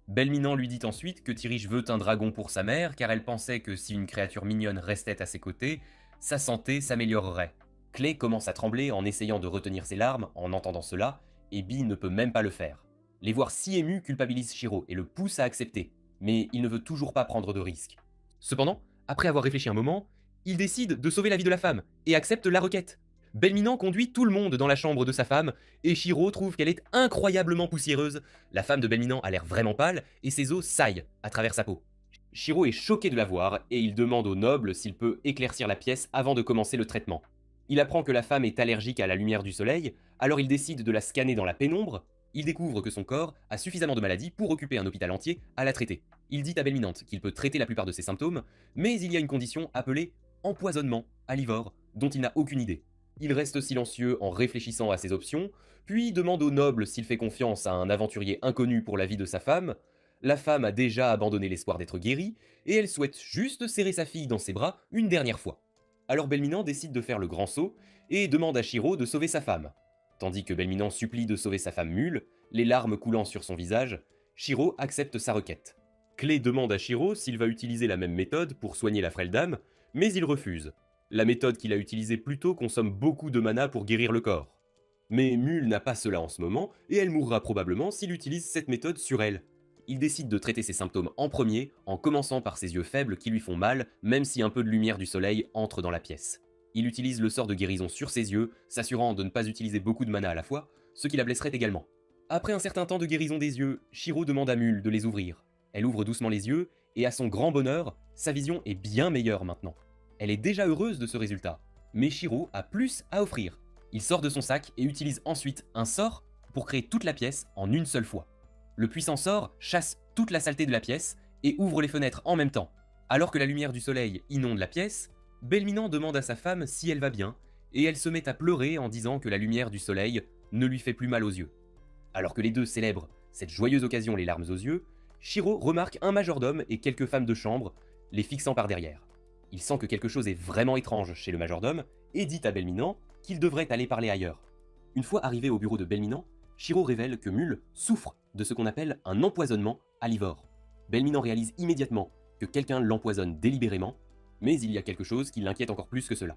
Belminant lui dit ensuite que Tirich veut un dragon pour sa mère, car elle pensait que si une créature mignonne restait à ses côtés, sa santé s'améliorerait. Clay commence à trembler en essayant de retenir ses larmes en entendant cela, et Bee ne peut même pas le faire. Les voir si émus culpabilise Shiro et le pousse à accepter, mais il ne veut toujours pas prendre de risques. Cependant, après avoir réfléchi un moment, il décide de sauver la vie de la femme et accepte la requête. Belminant conduit tout le monde dans la chambre de sa femme, et Shiro trouve qu'elle est incroyablement poussiéreuse. La femme de Belminant a l'air vraiment pâle, et ses os saillent à travers sa peau. Shiro est choqué de la voir, et il demande au noble s'il peut éclaircir la pièce avant de commencer le traitement. Il apprend que la femme est allergique à la lumière du soleil, alors il décide de la scanner dans la pénombre. Il découvre que son corps a suffisamment de maladies pour occuper un hôpital entier à la traiter. Il dit à Belminant qu'il peut traiter la plupart de ses symptômes, mais il y a une condition appelée empoisonnement à l'ivore, dont il n'a aucune idée. Il reste silencieux en réfléchissant à ses options, puis demande au noble s'il fait confiance à un aventurier inconnu pour la vie de sa femme. La femme a déjà abandonné l'espoir d'être guérie, et elle souhaite juste serrer sa fille dans ses bras une dernière fois. Alors Belminant décide de faire le grand saut, et demande à Shiro de sauver sa femme. Tandis que Belminant supplie de sauver sa femme mule, les larmes coulant sur son visage, Shiro accepte sa requête. Clay demande à Shiro s'il va utiliser la même méthode pour soigner la frêle dame, mais il refuse. La méthode qu'il a utilisée plus tôt consomme beaucoup de mana pour guérir le corps. Mais Mule n'a pas cela en ce moment, et elle mourra probablement s'il utilise cette méthode sur elle. Il décide de traiter ses symptômes en premier, en commençant par ses yeux faibles qui lui font mal, même si un peu de lumière du soleil entre dans la pièce. Il utilise le sort de guérison sur ses yeux, s'assurant de ne pas utiliser beaucoup de mana à la fois, ce qui la blesserait également. Après un certain temps de guérison des yeux, Shiro demande à Mule de les ouvrir. Elle ouvre doucement les yeux, et à son grand bonheur, sa vision est bien meilleure maintenant. Elle est déjà heureuse de ce résultat, mais Shiro a plus à offrir. Il sort de son sac et utilise ensuite un sort pour créer toute la pièce en une seule fois. Le puissant sort chasse toute la saleté de la pièce et ouvre les fenêtres en même temps. Alors que la lumière du soleil inonde la pièce, Belminant demande à sa femme si elle va bien, et elle se met à pleurer en disant que la lumière du soleil ne lui fait plus mal aux yeux. Alors que les deux célèbrent cette joyeuse occasion les larmes aux yeux, Shiro remarque un majordome et quelques femmes de chambre, les fixant par derrière. Il sent que quelque chose est vraiment étrange chez le majordome et dit à Belminant qu'il devrait aller parler ailleurs. Une fois arrivé au bureau de Belminant, Shiro révèle que Mule souffre de ce qu'on appelle un empoisonnement à l'ivore. Belminant réalise immédiatement que quelqu'un l'empoisonne délibérément, mais il y a quelque chose qui l'inquiète encore plus que cela.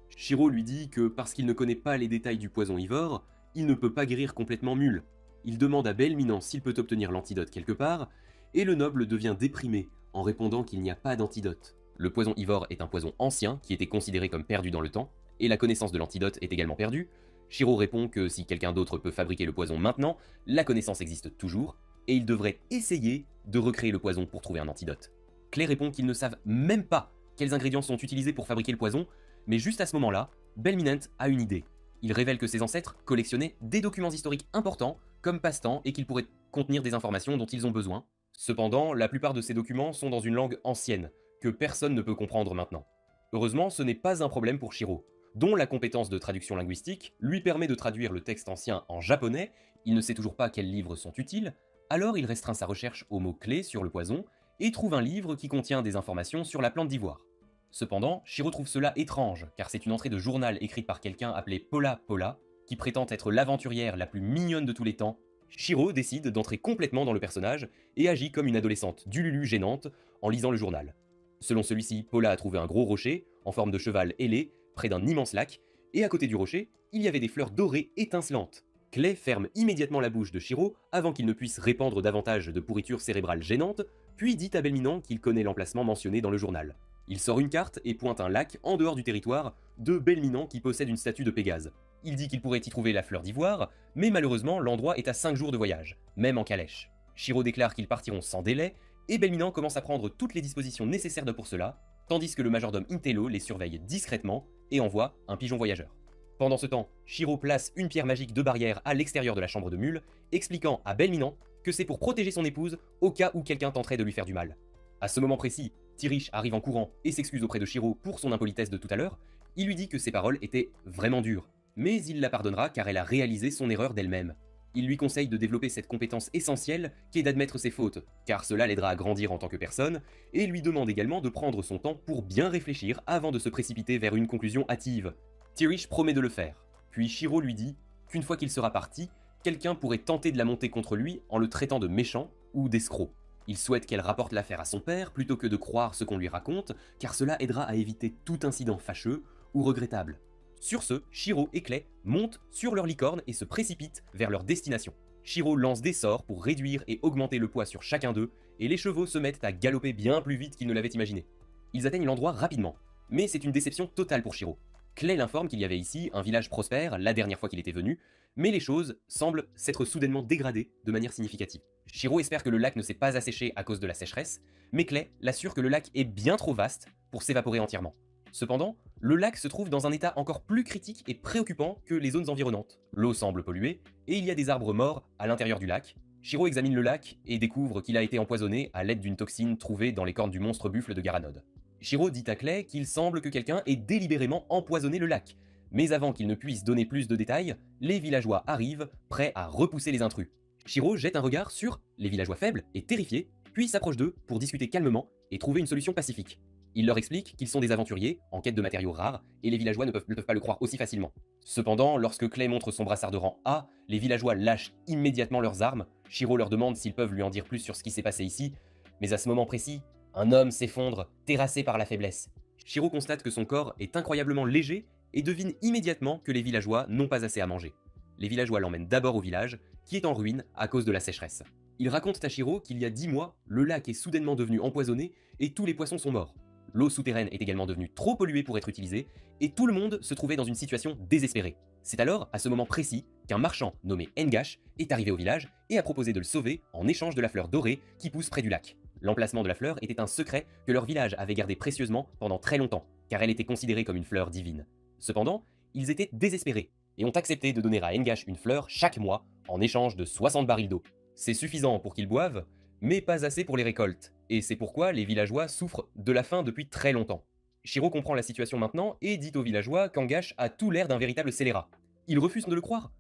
Shiro lui dit que parce qu'il ne connaît pas les détails du poison ivore, il ne peut pas guérir complètement Mule. Il demande à Belminant s'il peut obtenir l'antidote quelque part, et le noble devient déprimé en répondant qu'il n'y a pas d'antidote. Le poison ivore est un poison ancien qui était considéré comme perdu dans le temps, et la connaissance de l'antidote est également perdue. Shiro répond que si quelqu'un d'autre peut fabriquer le poison maintenant, la connaissance existe toujours, et il devrait essayer de recréer le poison pour trouver un antidote. Clay répond qu'ils ne savent même pas quels ingrédients sont utilisés pour fabriquer le poison, mais juste à ce moment-là, Belminant a une idée. Il révèle que ses ancêtres collectionnaient des documents historiques importants comme passe-temps et qu'ils pourraient contenir des informations dont ils ont besoin. Cependant, la plupart de ces documents sont dans une langue ancienne, que personne ne peut comprendre maintenant. Heureusement, ce n'est pas un problème pour Shiro, dont la compétence de traduction linguistique lui permet de traduire le texte ancien en japonais. Il ne sait toujours pas quels livres sont utiles, alors il restreint sa recherche aux mots-clés sur le poison et trouve un livre qui contient des informations sur la plante d'ivoire. Cependant, Shiro trouve cela étrange, car c'est une entrée de journal écrite par quelqu'un appelé Pola Pola, qui prétend être l'aventurière la plus mignonne de tous les temps. Shiro décide d'entrer complètement dans le personnage et agit comme une adolescente dululu gênante en lisant le journal. Selon celui-ci, Pola a trouvé un gros rocher, en forme de cheval ailé, près d'un immense lac, et à côté du rocher, il y avait des fleurs dorées étincelantes. Clay ferme immédiatement la bouche de Shiro avant qu'il ne puisse répandre davantage de pourriture cérébrale gênante, puis dit à Belminant qu'il connaît l'emplacement mentionné dans le journal. Il sort une carte et pointe un lac en dehors du territoire de Belminant qui possède une statue de Pégase. Il dit qu'il pourrait y trouver la fleur d'ivoire, mais malheureusement l'endroit est à 5 jours de voyage, même en calèche. Shiro déclare qu'ils partiront sans délai, et Belminant commence à prendre toutes les dispositions nécessaires pour cela, tandis que le majordome Intello les surveille discrètement et envoie un pigeon voyageur. Pendant ce temps, Shiro place une pierre magique de barrière à l'extérieur de la chambre de Mule, expliquant à Belminant que c'est pour protéger son épouse au cas où quelqu'un tenterait de lui faire du mal. À ce moment précis, Tirich arrive en courant et s'excuse auprès de Shiro pour son impolitesse de tout à l'heure. Il lui dit que ses paroles étaient vraiment dures, mais il la pardonnera car elle a réalisé son erreur d'elle-même. Il lui conseille de développer cette compétence essentielle qui est d'admettre ses fautes, car cela l'aidera à grandir en tant que personne, et lui demande également de prendre son temps pour bien réfléchir avant de se précipiter vers une conclusion hâtive. Tirich promet de le faire, puis Shiro lui dit qu'une fois qu'il sera parti, quelqu'un pourrait tenter de la monter contre lui en le traitant de méchant ou d'escroc. Il souhaite qu'elle rapporte l'affaire à son père plutôt que de croire ce qu'on lui raconte, car cela aidera à éviter tout incident fâcheux ou regrettable. Sur ce, Shiro et Clay montent sur leur licorne et se précipitent vers leur destination. Shiro lance des sorts pour réduire et augmenter le poids sur chacun d'eux, et les chevaux se mettent à galoper bien plus vite qu'ils ne l'avaient imaginé. Ils atteignent l'endroit rapidement, mais c'est une déception totale pour Shiro. Clay l'informe qu'il y avait ici un village prospère la dernière fois qu'il était venu, mais les choses semblent s'être soudainement dégradées de manière significative. Shiro espère que le lac ne s'est pas asséché à cause de la sécheresse, mais Clay l'assure que le lac est bien trop vaste pour s'évaporer entièrement. Cependant, le lac se trouve dans un état encore plus critique et préoccupant que les zones environnantes. L'eau semble polluée, et il y a des arbres morts à l'intérieur du lac. Shiro examine le lac et découvre qu'il a été empoisonné à l'aide d'une toxine trouvée dans les cornes du monstre buffle de Garanod. Shiro dit à Clay qu'il semble que quelqu'un ait délibérément empoisonné le lac, mais avant qu'il ne puisse donner plus de détails, les villageois arrivent, prêts à repousser les intrus. Shiro jette un regard sur les villageois faibles et terrifiés, puis s'approche d'eux pour discuter calmement et trouver une solution pacifique. Il leur explique qu'ils sont des aventuriers, en quête de matériaux rares, et les villageois ne peuvent pas le croire aussi facilement. Cependant, lorsque Clay montre son brassard de rang A, les villageois lâchent immédiatement leurs armes. Shiro leur demande s'ils peuvent lui en dire plus sur ce qui s'est passé ici, mais à ce moment précis, un homme s'effondre, terrassé par la faiblesse. Shiro constate que son corps est incroyablement léger et devine immédiatement que les villageois n'ont pas assez à manger. Les villageois l'emmènent d'abord au village, qui est en ruine à cause de la sécheresse. Ils racontent à Shiro qu'il y a 10 mois, le lac est soudainement devenu empoisonné et tous les poissons sont morts. L'eau souterraine est également devenue trop polluée pour être utilisée, et tout le monde se trouvait dans une situation désespérée. C'est alors, à ce moment précis, qu'un marchand nommé Engash est arrivé au village et a proposé de le sauver en échange de la fleur dorée qui pousse près du lac. L'emplacement de la fleur était un secret que leur village avait gardé précieusement pendant très longtemps, car elle était considérée comme une fleur divine. Cependant, ils étaient désespérés, et ont accepté de donner à Engash une fleur chaque mois en échange de 60 barils d'eau. C'est suffisant pour qu'ils boivent, mais pas assez pour les récoltes, et c'est pourquoi les villageois souffrent de la faim depuis très longtemps. Shiro comprend la situation maintenant et dit aux villageois qu'Engash a tout l'air d'un véritable scélérat. Ils refusent de le croire,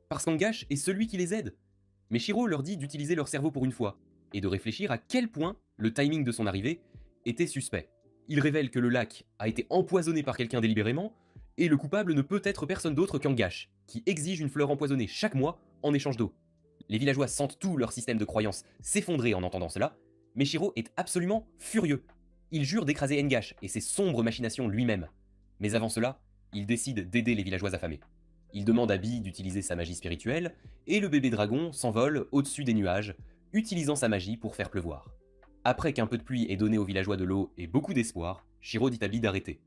parce qu'Engash est celui qui les aide. Mais Shiro leur dit d'utiliser leur cerveau pour une fois, et de réfléchir à quel point le timing de son arrivée était suspect. Il révèle que le lac a été empoisonné par quelqu'un délibérément, et le coupable ne peut être personne d'autre qu'Engash, qui exige une fleur empoisonnée chaque mois en échange d'eau. Les villageois sentent tout leur système de croyance s'effondrer en entendant cela, mais Shiro est absolument furieux. Il jure d'écraser Engash et ses sombres machinations lui-même. Mais avant cela, il décide d'aider les villageois affamés. Il demande à Bee d'utiliser sa magie spirituelle, et le bébé dragon s'envole au-dessus des nuages, utilisant sa magie pour faire pleuvoir. Après qu'un peu de pluie ait donné aux villageois de l'eau et beaucoup d'espoir, Shiro dit à Bee d'arrêter.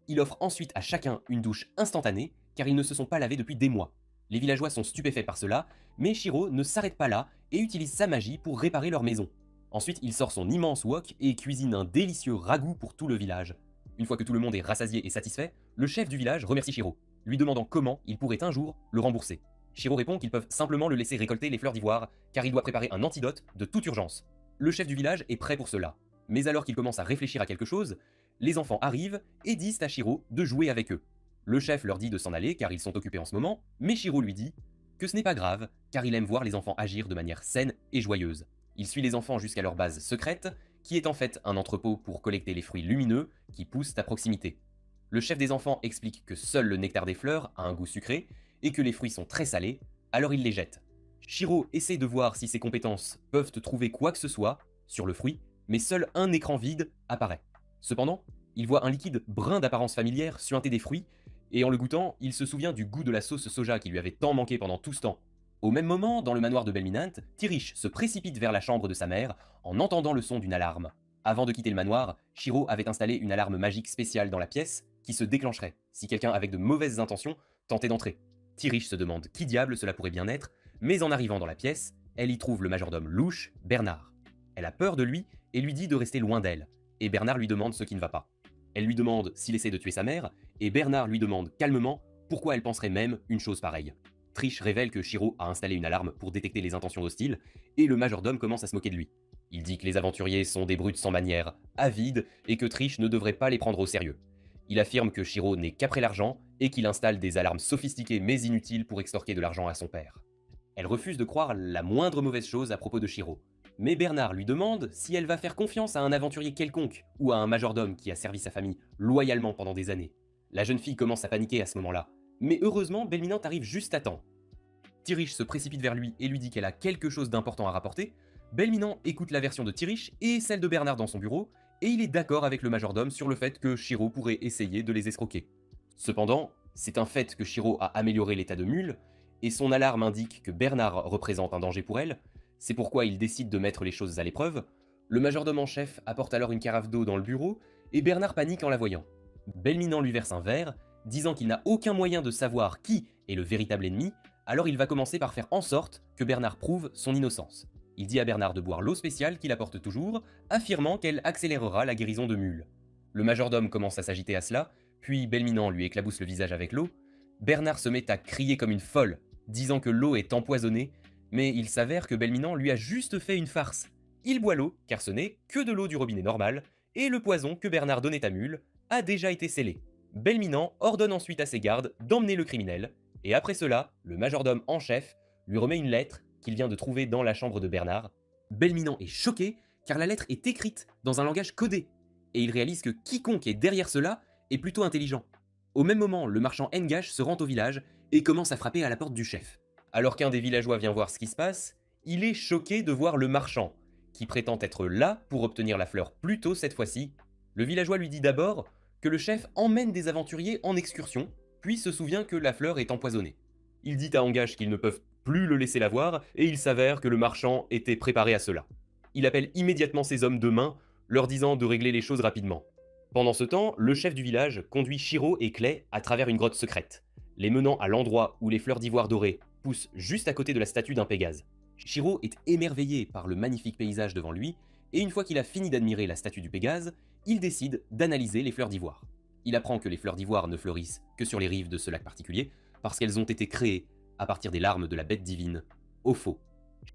Il offre ensuite à chacun une douche instantanée, car ils ne se sont pas lavés depuis des mois. Les villageois sont stupéfaits par cela, mais Shiro ne s'arrête pas là et utilise sa magie pour réparer leur maison. Ensuite, il sort son immense wok et cuisine un délicieux ragoût pour tout le village. Une fois que tout le monde est rassasié et satisfait, le chef du village remercie Shiro, lui demandant comment il pourrait un jour le rembourser. Shiro répond qu'ils peuvent simplement le laisser récolter les fleurs d'ivoire, car il doit préparer un antidote de toute urgence. Le chef du village est prêt pour cela. Mais alors qu'il commence à réfléchir à quelque chose, les enfants arrivent et disent à Shiro de jouer avec eux. Le chef leur dit de s'en aller car ils sont occupés en ce moment, mais Shiro lui dit que ce n'est pas grave, car il aime voir les enfants agir de manière saine et joyeuse. Il suit les enfants jusqu'à leur base secrète, qui est en fait un entrepôt pour collecter les fruits lumineux qui poussent à proximité. Le chef des enfants explique que seul le nectar des fleurs a un goût sucré, et que les fruits sont très salés, alors il les jette. Shiro essaie de voir si ses compétences peuvent trouver quoi que ce soit sur le fruit, mais seul un écran vide apparaît. Cependant, il voit un liquide brun d'apparence familière suinter des fruits, et en le goûtant, il se souvient du goût de la sauce soja qui lui avait tant manqué pendant tout ce temps. Au même moment, dans le manoir de Belminant, Tirich se précipite vers la chambre de sa mère en entendant le son d'une alarme. Avant de quitter le manoir, Shiro avait installé une alarme magique spéciale dans la pièce qui se déclencherait si quelqu'un avec de mauvaises intentions tentait d'entrer. Tirich se demande qui diable cela pourrait bien être, mais en arrivant dans la pièce, elle y trouve le majordome louche, Bernard. Elle a peur de lui et lui dit de rester loin d'elle, et Bernard lui demande ce qui ne va pas. Elle lui demande s'il essaie de tuer sa mère, et Bernard lui demande calmement pourquoi elle penserait même une chose pareille. Trish révèle que Shiro a installé une alarme pour détecter les intentions hostiles, et le majordome commence à se moquer de lui. Il dit que les aventuriers sont des brutes sans manières, avides, et que Trish ne devrait pas les prendre au sérieux. Il affirme que Shiro n'est qu'après l'argent et qu'il installe des alarmes sophistiquées mais inutiles pour extorquer de l'argent à son père. Elle refuse de croire la moindre mauvaise chose à propos de Shiro. Mais Bernard lui demande si elle va faire confiance à un aventurier quelconque ou à un majordome qui a servi sa famille loyalement pendant des années. La jeune fille commence à paniquer à ce moment-là, mais heureusement Belminant arrive juste à temps. Tirish se précipite vers lui et lui dit qu'elle a quelque chose d'important à rapporter. Belminant écoute la version de Tirish et celle de Bernard dans son bureau, et il est d'accord avec le majordome sur le fait que Shiro pourrait essayer de les escroquer. Cependant, c'est un fait que Shiro a amélioré l'état de mule, et son alarme indique que Bernard représente un danger pour elle, c'est pourquoi il décide de mettre les choses à l'épreuve. Le majordome en chef apporte alors une carafe d'eau dans le bureau, et Bernard panique en la voyant. Belminant lui verse un verre, disant qu'il n'a aucun moyen de savoir qui est le véritable ennemi, alors il va commencer par faire en sorte que Bernard prouve son innocence. Il dit à Bernard de boire l'eau spéciale qu'il apporte toujours, affirmant qu'elle accélérera la guérison de Mule. Le majordome commence à s'agiter à cela, puis Belminant lui éclabousse le visage avec l'eau. Bernard se met à crier comme une folle, disant que l'eau est empoisonnée, mais il s'avère que Belminant lui a juste fait une farce. Il boit l'eau, car ce n'est que de l'eau du robinet normal, et le poison que Bernard donnait à Mule a déjà été scellé. Belminant ordonne ensuite à ses gardes d'emmener le criminel, et après cela, le majordome en chef lui remet une lettre qu'il vient de trouver dans la chambre de Bernard. Belminant est choqué car la lettre est écrite dans un langage codé, et il réalise que quiconque est derrière cela est plutôt intelligent. Au même moment, le marchand Ngash se rend au village et commence à frapper à la porte du chef. Alors qu'un des villageois vient voir ce qui se passe, il est choqué de voir le marchand, qui prétend être là pour obtenir la fleur plus tôt cette fois-ci. Le villageois lui dit d'abord que le chef emmène des aventuriers en excursion, puis se souvient que la fleur est empoisonnée. Il dit à Ngash qu'ils ne peuvent plus le laisser la voir, et il s'avère que le marchand était préparé à cela. Il appelle immédiatement ses hommes de main, leur disant de régler les choses rapidement. Pendant ce temps, le chef du village conduit Shiro et Clay à travers une grotte secrète, les menant à l'endroit où les fleurs d'ivoire dorées poussent juste à côté de la statue d'un Pégase. Shiro est émerveillé par le magnifique paysage devant lui, et une fois qu'il a fini d'admirer la statue du Pégase, il décide d'analyser les fleurs d'ivoire. Il apprend que les fleurs d'ivoire ne fleurissent que sur les rives de ce lac particulier, parce qu'elles ont été créées à partir des larmes de la bête divine, Opho.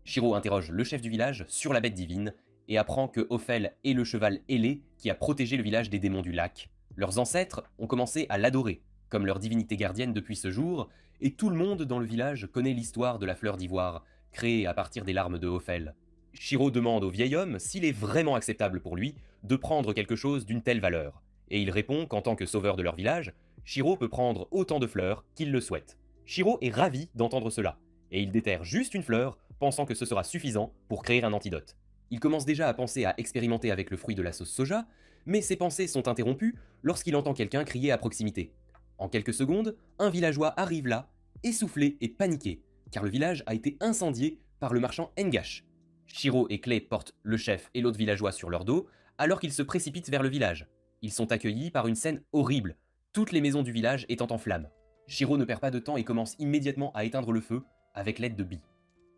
Shiro interroge le chef du village sur la bête divine et apprend que Ophel est le cheval ailé qui a protégé le village des démons du lac. Leurs ancêtres ont commencé à l'adorer, comme leur divinité gardienne depuis ce jour, et tout le monde dans le village connaît l'histoire de la fleur d'ivoire, créée à partir des larmes de Ophel. Shiro demande au vieil homme s'il est vraiment acceptable pour lui de prendre quelque chose d'une telle valeur, et il répond qu'en tant que sauveur de leur village, Shiro peut prendre autant de fleurs qu'il le souhaite. Shiro est ravi d'entendre cela, et il déterre juste une fleur, pensant que ce sera suffisant pour créer un antidote. Il commence déjà à penser à expérimenter avec le fruit de la sauce soja, mais ses pensées sont interrompues lorsqu'il entend quelqu'un crier à proximité. En quelques secondes, un villageois arrive là, essoufflé et paniqué, car le village a été incendié par le marchand Ngash. Shiro et Clay portent le chef et l'autre villageois sur leur dos, alors qu'ils se précipitent vers le village. Ils sont accueillis par une scène horrible, toutes les maisons du village étant en flammes. Shiro ne perd pas de temps et commence immédiatement à éteindre le feu avec l'aide de billes.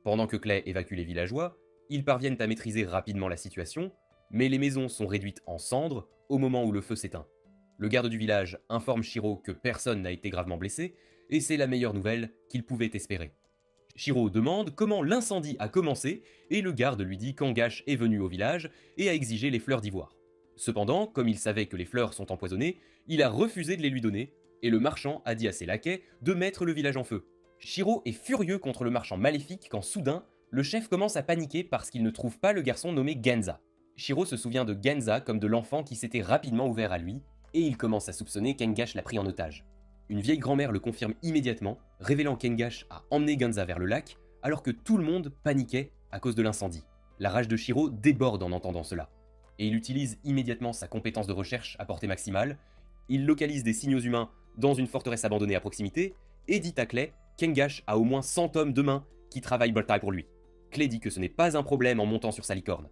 Pendant que Clay évacue les villageois, ils parviennent à maîtriser rapidement la situation, mais les maisons sont réduites en cendres au moment où le feu s'éteint. Le garde du village informe Shiro que personne n'a été gravement blessé, et c'est la meilleure nouvelle qu'il pouvait espérer. Shiro demande comment l'incendie a commencé, et le garde lui dit qu'Angash est venu au village et a exigé les fleurs d'ivoire. Cependant, comme il savait que les fleurs sont empoisonnées, il a refusé de les lui donner, et le marchand a dit à ses laquais de mettre le village en feu. Shiro est furieux contre le marchand maléfique quand soudain, le chef commence à paniquer parce qu'il ne trouve pas le garçon nommé Genza. Shiro se souvient de Genza comme de l'enfant qui s'était rapidement ouvert à lui, et il commence à soupçonner qu'Engash l'a pris en otage. Une vieille grand-mère le confirme immédiatement, révélant qu'Engash a emmené Genza vers le lac, alors que tout le monde paniquait à cause de l'incendie. La rage de Shiro déborde en entendant cela, et il utilise immédiatement sa compétence de recherche à portée maximale. Il localise des signaux humains dans une forteresse abandonnée à proximité, et dit à Clay qu'Engash a au moins 100 hommes de main qui travaillent bataille pour lui. Clay dit que ce n'est pas un problème en montant sur sa licorne.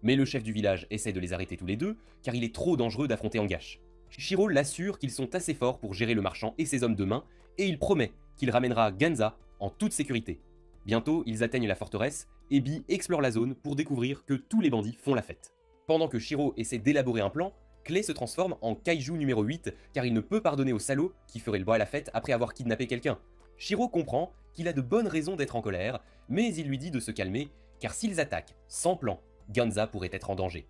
Mais le chef du village essaie de les arrêter tous les deux, car il est trop dangereux d'affronter Angash. Shiro l'assure qu'ils sont assez forts pour gérer le marchand et ses hommes de main, et il promet qu'il ramènera Genza en toute sécurité. Bientôt, ils atteignent la forteresse, et Bee explore la zone pour découvrir que tous les bandits font la fête. Pendant que Shiro essaie d'élaborer un plan, Clay se transforme en Kaiju numéro 8, car il ne peut pardonner au salaud qui ferait le bois à la fête après avoir kidnappé quelqu'un. Shiro comprend qu'il a de bonnes raisons d'être en colère, mais il lui dit de se calmer, car s'ils attaquent sans plan, Ganza pourrait être en danger.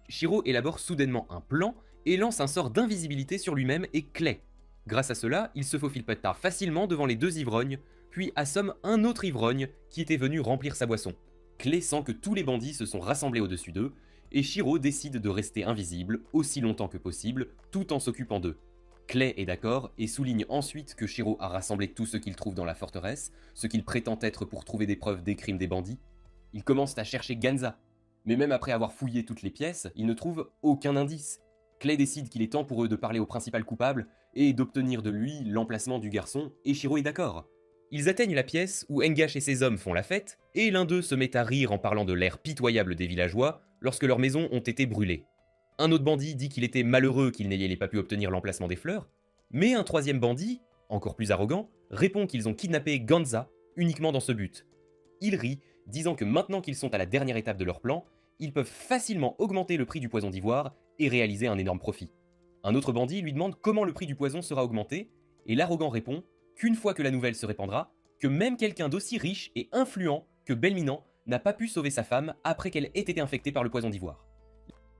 Shiro élabore soudainement un plan et lance un sort d'invisibilité sur lui-même et Clay. Grâce à cela, il se faufile pas tard facilement devant les deux ivrognes, puis assomme un autre ivrogne qui était venu remplir sa boisson. Clay sent que tous les bandits se sont rassemblés au-dessus d'eux, et Shiro décide de rester invisible aussi longtemps que possible, tout en s'occupant d'eux. Clay est d'accord et souligne ensuite que Shiro a rassemblé tout ce qu'il trouve dans la forteresse, ce qu'il prétend être pour trouver des preuves des crimes des bandits. Ils commencent à chercher Ganza, mais même après avoir fouillé toutes les pièces, ils ne trouvent aucun indice. Clay décide qu'il est temps pour eux de parler au principal coupable et d'obtenir de lui l'emplacement du garçon, et Shiro est d'accord. Ils atteignent la pièce où Engash et ses hommes font la fête, et l'un d'eux se met à rire en parlant de l'air pitoyable des villageois lorsque leurs maisons ont été brûlées. Un autre bandit dit qu'il était malheureux qu'il n'ait pas pu obtenir l'emplacement des fleurs, mais un troisième bandit, encore plus arrogant, répond qu'ils ont kidnappé Ganza uniquement dans ce but. Il rit, disant que maintenant qu'ils sont à la dernière étape de leur plan, ils peuvent facilement augmenter le prix du poison d'ivoire et réaliser un énorme profit. Un autre bandit lui demande comment le prix du poison sera augmenté, et l'arrogant répond qu'une fois que la nouvelle se répandra, que même quelqu'un d'aussi riche et influent que Belminant n'a pas pu sauver sa femme après qu'elle ait été infectée par le poison d'ivoire.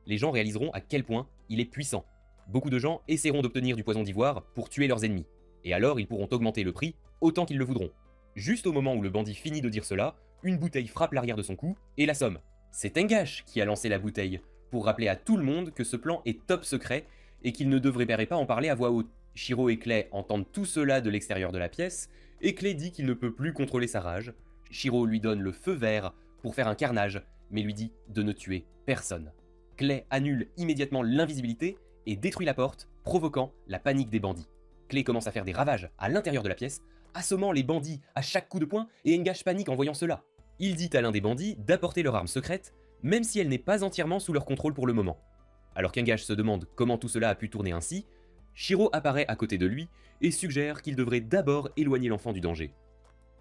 Les gens réaliseront à quel point il est puissant. Beaucoup de gens essaieront d'obtenir du poison d'ivoire pour tuer leurs ennemis, et alors ils pourront augmenter le prix autant qu'ils le voudront. Juste au moment où le bandit finit de dire cela, une bouteille frappe l'arrière de son cou et l'assomme. C'est Engash qui a lancé la bouteille, pour rappeler à tout le monde que ce plan est top secret et qu'il ne devrait pas en parler à voix haute. Shiro et Clay entendent tout cela de l'extérieur de la pièce, et Clay dit qu'il ne peut plus contrôler sa rage. Shiro lui donne le feu vert pour faire un carnage, mais lui dit de ne tuer personne. Clay annule immédiatement l'invisibilité et détruit la porte, provoquant la panique des bandits. Clay commence à faire des ravages à l'intérieur de la pièce, assommant les bandits à chaque coup de poing, et Engash panique en voyant cela. Il dit à l'un des bandits d'apporter leur arme secrète, même si elle n'est pas entièrement sous leur contrôle pour le moment. Alors qu'Engash se demande comment tout cela a pu tourner ainsi, Shiro apparaît à côté de lui et suggère qu'il devrait d'abord éloigner l'enfant du danger.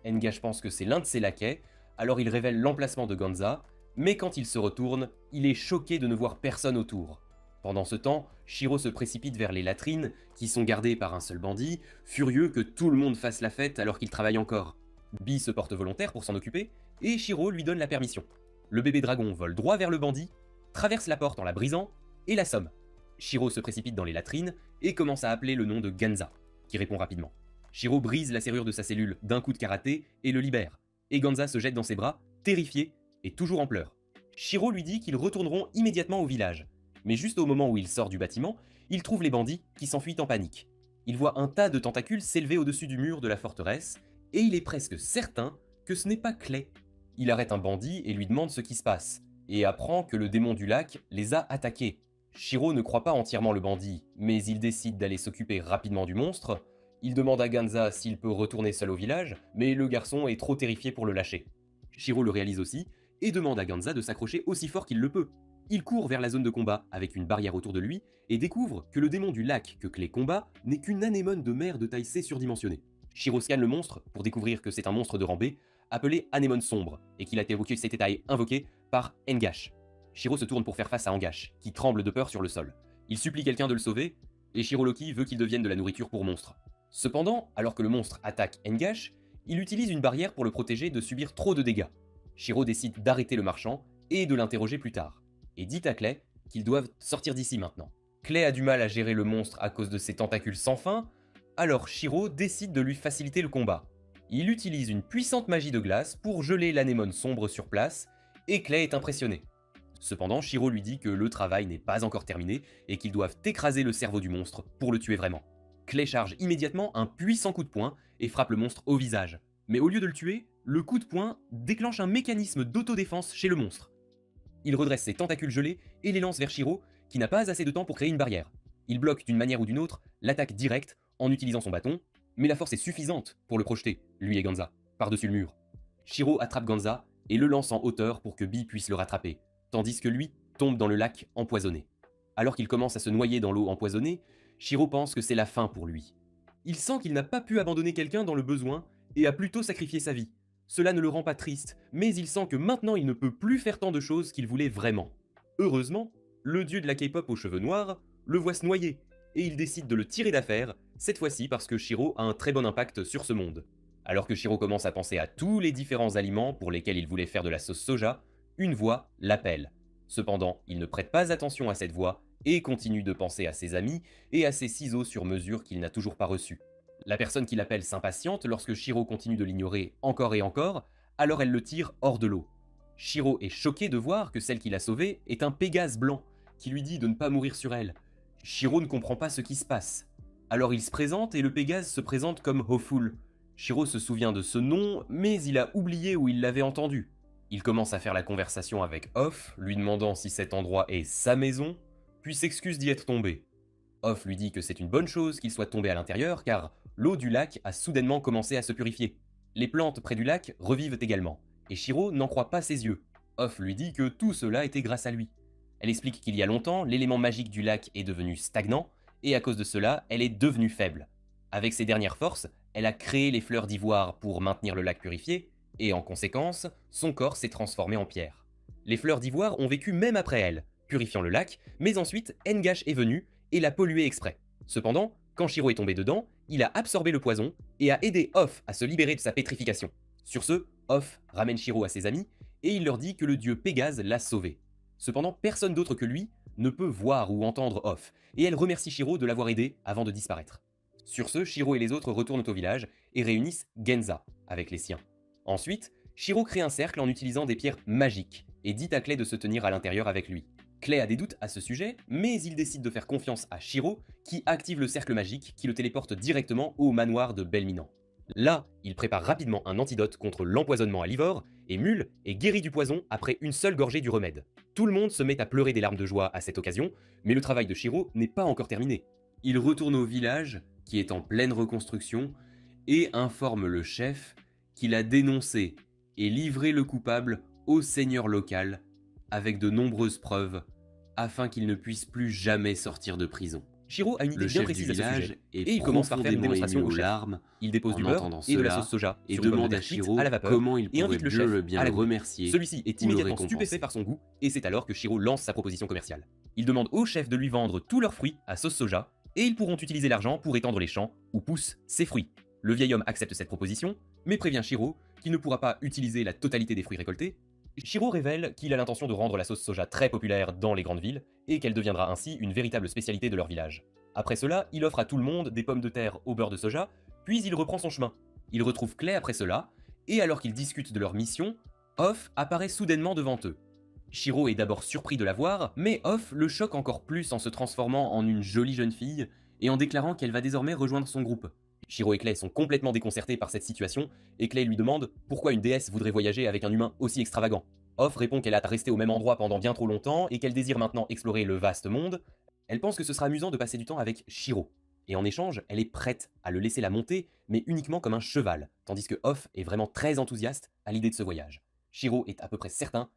Engash pense que c'est l'un de ses laquais, alors il révèle l'emplacement de Ganza, mais quand il se retourne, il est choqué de ne voir personne autour. Pendant ce temps, Shiro se précipite vers les latrines, qui sont gardées par un seul bandit, furieux que tout le monde fasse la fête alors qu'il travaille encore. Bee se porte volontaire pour s'en occuper, et Shiro lui donne la permission. Le bébé dragon vole droit vers le bandit, traverse la porte en la brisant, et l'assomme. Shiro se précipite dans les latrines et commence à appeler le nom de Ganza, qui répond rapidement. Shiro brise la serrure de sa cellule d'un coup de karaté et le libère, et Ganza se jette dans ses bras, terrifié et toujours en pleurs. Shiro lui dit qu'ils retourneront immédiatement au village, mais juste au moment où il sort du bâtiment, il trouve les bandits qui s'enfuient en panique. Il voit un tas de tentacules s'élever au-dessus du mur de la forteresse, et il est presque certain que ce n'est pas Clay. Il arrête un bandit et lui demande ce qui se passe, et apprend que le démon du lac les a attaqués. Shiro ne croit pas entièrement le bandit, mais il décide d'aller s'occuper rapidement du monstre. Il demande à Ganza s'il peut retourner seul au village, mais le garçon est trop terrifié pour le lâcher. Shiro le réalise aussi, et demande à Ganza de s'accrocher aussi fort qu'il le peut. Il court vers la zone de combat avec une barrière autour de lui, et découvre que le démon du lac que Clay combat n'est qu'une anémone de mer de taille C surdimensionnée. Shiro scanne le monstre pour découvrir que c'est un monstre de rang B, appelé Anémone Sombre, et qu'il a été invoqué par Engash. Shiro se tourne pour faire face à Engash, qui tremble de peur sur le sol. Il supplie quelqu'un de le sauver, et Shiro Loki veut qu'il devienne de la nourriture pour monstre. Cependant, alors que le monstre attaque Engash, il utilise une barrière pour le protéger de subir trop de dégâts. Shiro décide d'arrêter le marchand et de l'interroger plus tard, et dit à Clay qu'ils doivent sortir d'ici maintenant. Clay a du mal à gérer le monstre à cause de ses tentacules sans fin, alors Shiro décide de lui faciliter le combat. Il utilise une puissante magie de glace pour geler l'anémone sombre sur place, et Clay est impressionné. Cependant, Shiro lui dit que le travail n'est pas encore terminé et qu'ils doivent écraser le cerveau du monstre pour le tuer vraiment. Clay charge immédiatement un puissant coup de poing et frappe le monstre au visage. Mais au lieu de le tuer, le coup de poing déclenche un mécanisme d'autodéfense chez le monstre. Il redresse ses tentacules gelés et les lance vers Shiro, qui n'a pas assez de temps pour créer une barrière. Il bloque d'une manière ou d'une autre l'attaque directe en utilisant son bâton, mais la force est suffisante pour le projeter, lui et Ganza, par-dessus le mur. Shiro attrape Ganza et le lance en hauteur pour que Bee puisse le rattraper, tandis que lui tombe dans le lac empoisonné. Alors qu'il commence à se noyer dans l'eau empoisonnée, Shiro pense que c'est la fin pour lui. Il sent qu'il n'a pas pu abandonner quelqu'un dans le besoin et a plutôt sacrifié sa vie. Cela ne le rend pas triste, mais il sent que maintenant il ne peut plus faire tant de choses qu'il voulait vraiment. Heureusement, le dieu de la K-pop aux cheveux noirs le voit se noyer, et il décide de le tirer d'affaire, cette fois-ci parce que Shiro a un très bon impact sur ce monde. Alors que Shiro commence à penser à tous les différents aliments pour lesquels il voulait faire de la sauce soja, une voix l'appelle. Cependant, il ne prête pas attention à cette voix et continue de penser à ses amis et à ses ciseaux sur mesure qu'il n'a toujours pas reçus. La personne qui l'appelle s'impatiente lorsque Shiro continue de l'ignorer encore et encore, alors elle le tire hors de l'eau. Shiro est choqué de voir que celle qui l'a sauvée est un Pégase blanc, qui lui dit de ne pas mourir sur elle. Shiro ne comprend pas ce qui se passe. Alors il se présente et le Pégase se présente comme Hoful. Shiro se souvient de ce nom, mais il a oublié où il l'avait entendu. Il commence à faire la conversation avec Off, lui demandant si cet endroit est sa maison, puis s'excuse d'y être tombé. Off lui dit que c'est une bonne chose qu'il soit tombé à l'intérieur, car l'eau du lac a soudainement commencé à se purifier. Les plantes près du lac revivent également, et Shiro n'en croit pas ses yeux. Off lui dit que tout cela était grâce à lui. Elle explique qu'il y a longtemps, l'élément magique du lac est devenu stagnant, et à cause de cela, elle est devenue faible. Avec ses dernières forces, elle a créé les fleurs d'ivoire pour maintenir le lac purifié, et en conséquence, son corps s'est transformé en pierre. Les fleurs d'ivoire ont vécu même après elle, purifiant le lac, mais ensuite Ngash est venu et l'a pollué exprès. Cependant, quand Shiro est tombé dedans, il a absorbé le poison et a aidé Off à se libérer de sa pétrification. Sur ce, Off ramène Shiro à ses amis et il leur dit que le dieu Pégase l'a sauvé. Cependant, personne d'autre que lui ne peut voir ou entendre Off, et elle remercie Shiro de l'avoir aidé avant de disparaître. Sur ce, Shiro et les autres retournent au village et réunissent Genza avec les siens. Ensuite, Shiro crée un cercle en utilisant des pierres magiques et dit à Clay de se tenir à l'intérieur avec lui. Clay a des doutes à ce sujet, mais il décide de faire confiance à Shiro qui active le cercle magique qui le téléporte directement au manoir de Belminant. Là, il prépare rapidement un antidote contre l'empoisonnement à l'ivore et Mule est guéri du poison après une seule gorgée du remède. Tout le monde se met à pleurer des larmes de joie à cette occasion, mais le travail de Shiro n'est pas encore terminé. Il retourne au village, qui est en pleine reconstruction, et informe le chef qu'il a dénoncé et livré le coupable au seigneur local avec de nombreuses preuves afin qu'il ne puisse plus jamais sortir de prison. Shiro a une idée bien précise à ce sujet et il commence par faire une démonstration au chef. Il dépose du beurre et de la sauce soja et sur une demande pomme de à terre cuite Shiro à la vapeur comment il et invite pourrait le chef bien à la le goûter. remercier. Celui-ci est ou le immédiatement récompenser. stupéfait par son goût et c'est alors que Shiro lance sa proposition commerciale. Il demande au chef de lui vendre tous leurs fruits à sauce soja et ils pourront utiliser l'argent pour étendre les champs où poussent ces fruits. Le vieil homme accepte cette proposition, mais prévient Shiro qu'il ne pourra pas utiliser la totalité des fruits récoltés. Shiro révèle qu'il a l'intention de rendre la sauce soja très populaire dans les grandes villes et qu'elle deviendra ainsi une véritable spécialité de leur village. Après cela, il offre à tout le monde des pommes de terre au beurre de soja, puis il reprend son chemin. Il retrouve Clay après cela, et alors qu'ils discutent de leur mission, Off apparaît soudainement devant eux. Shiro est d'abord surpris de la voir, mais Off le choque encore plus en se transformant en une jolie jeune fille et en déclarant qu'elle va désormais rejoindre son groupe. Shiro et Clay sont complètement déconcertés par cette situation, et Clay lui demande pourquoi une déesse voudrait voyager avec un humain aussi extravagant. Off répond qu'elle a resté au même endroit pendant bien trop longtemps et qu'elle désire maintenant explorer le vaste monde. Elle pense que ce sera amusant de passer du temps avec Shiro. Et en échange, elle est prête à le laisser la monter, mais uniquement comme un cheval, tandis que Off est vraiment très enthousiaste à l'idée de ce voyage. Shiro est à peu près certain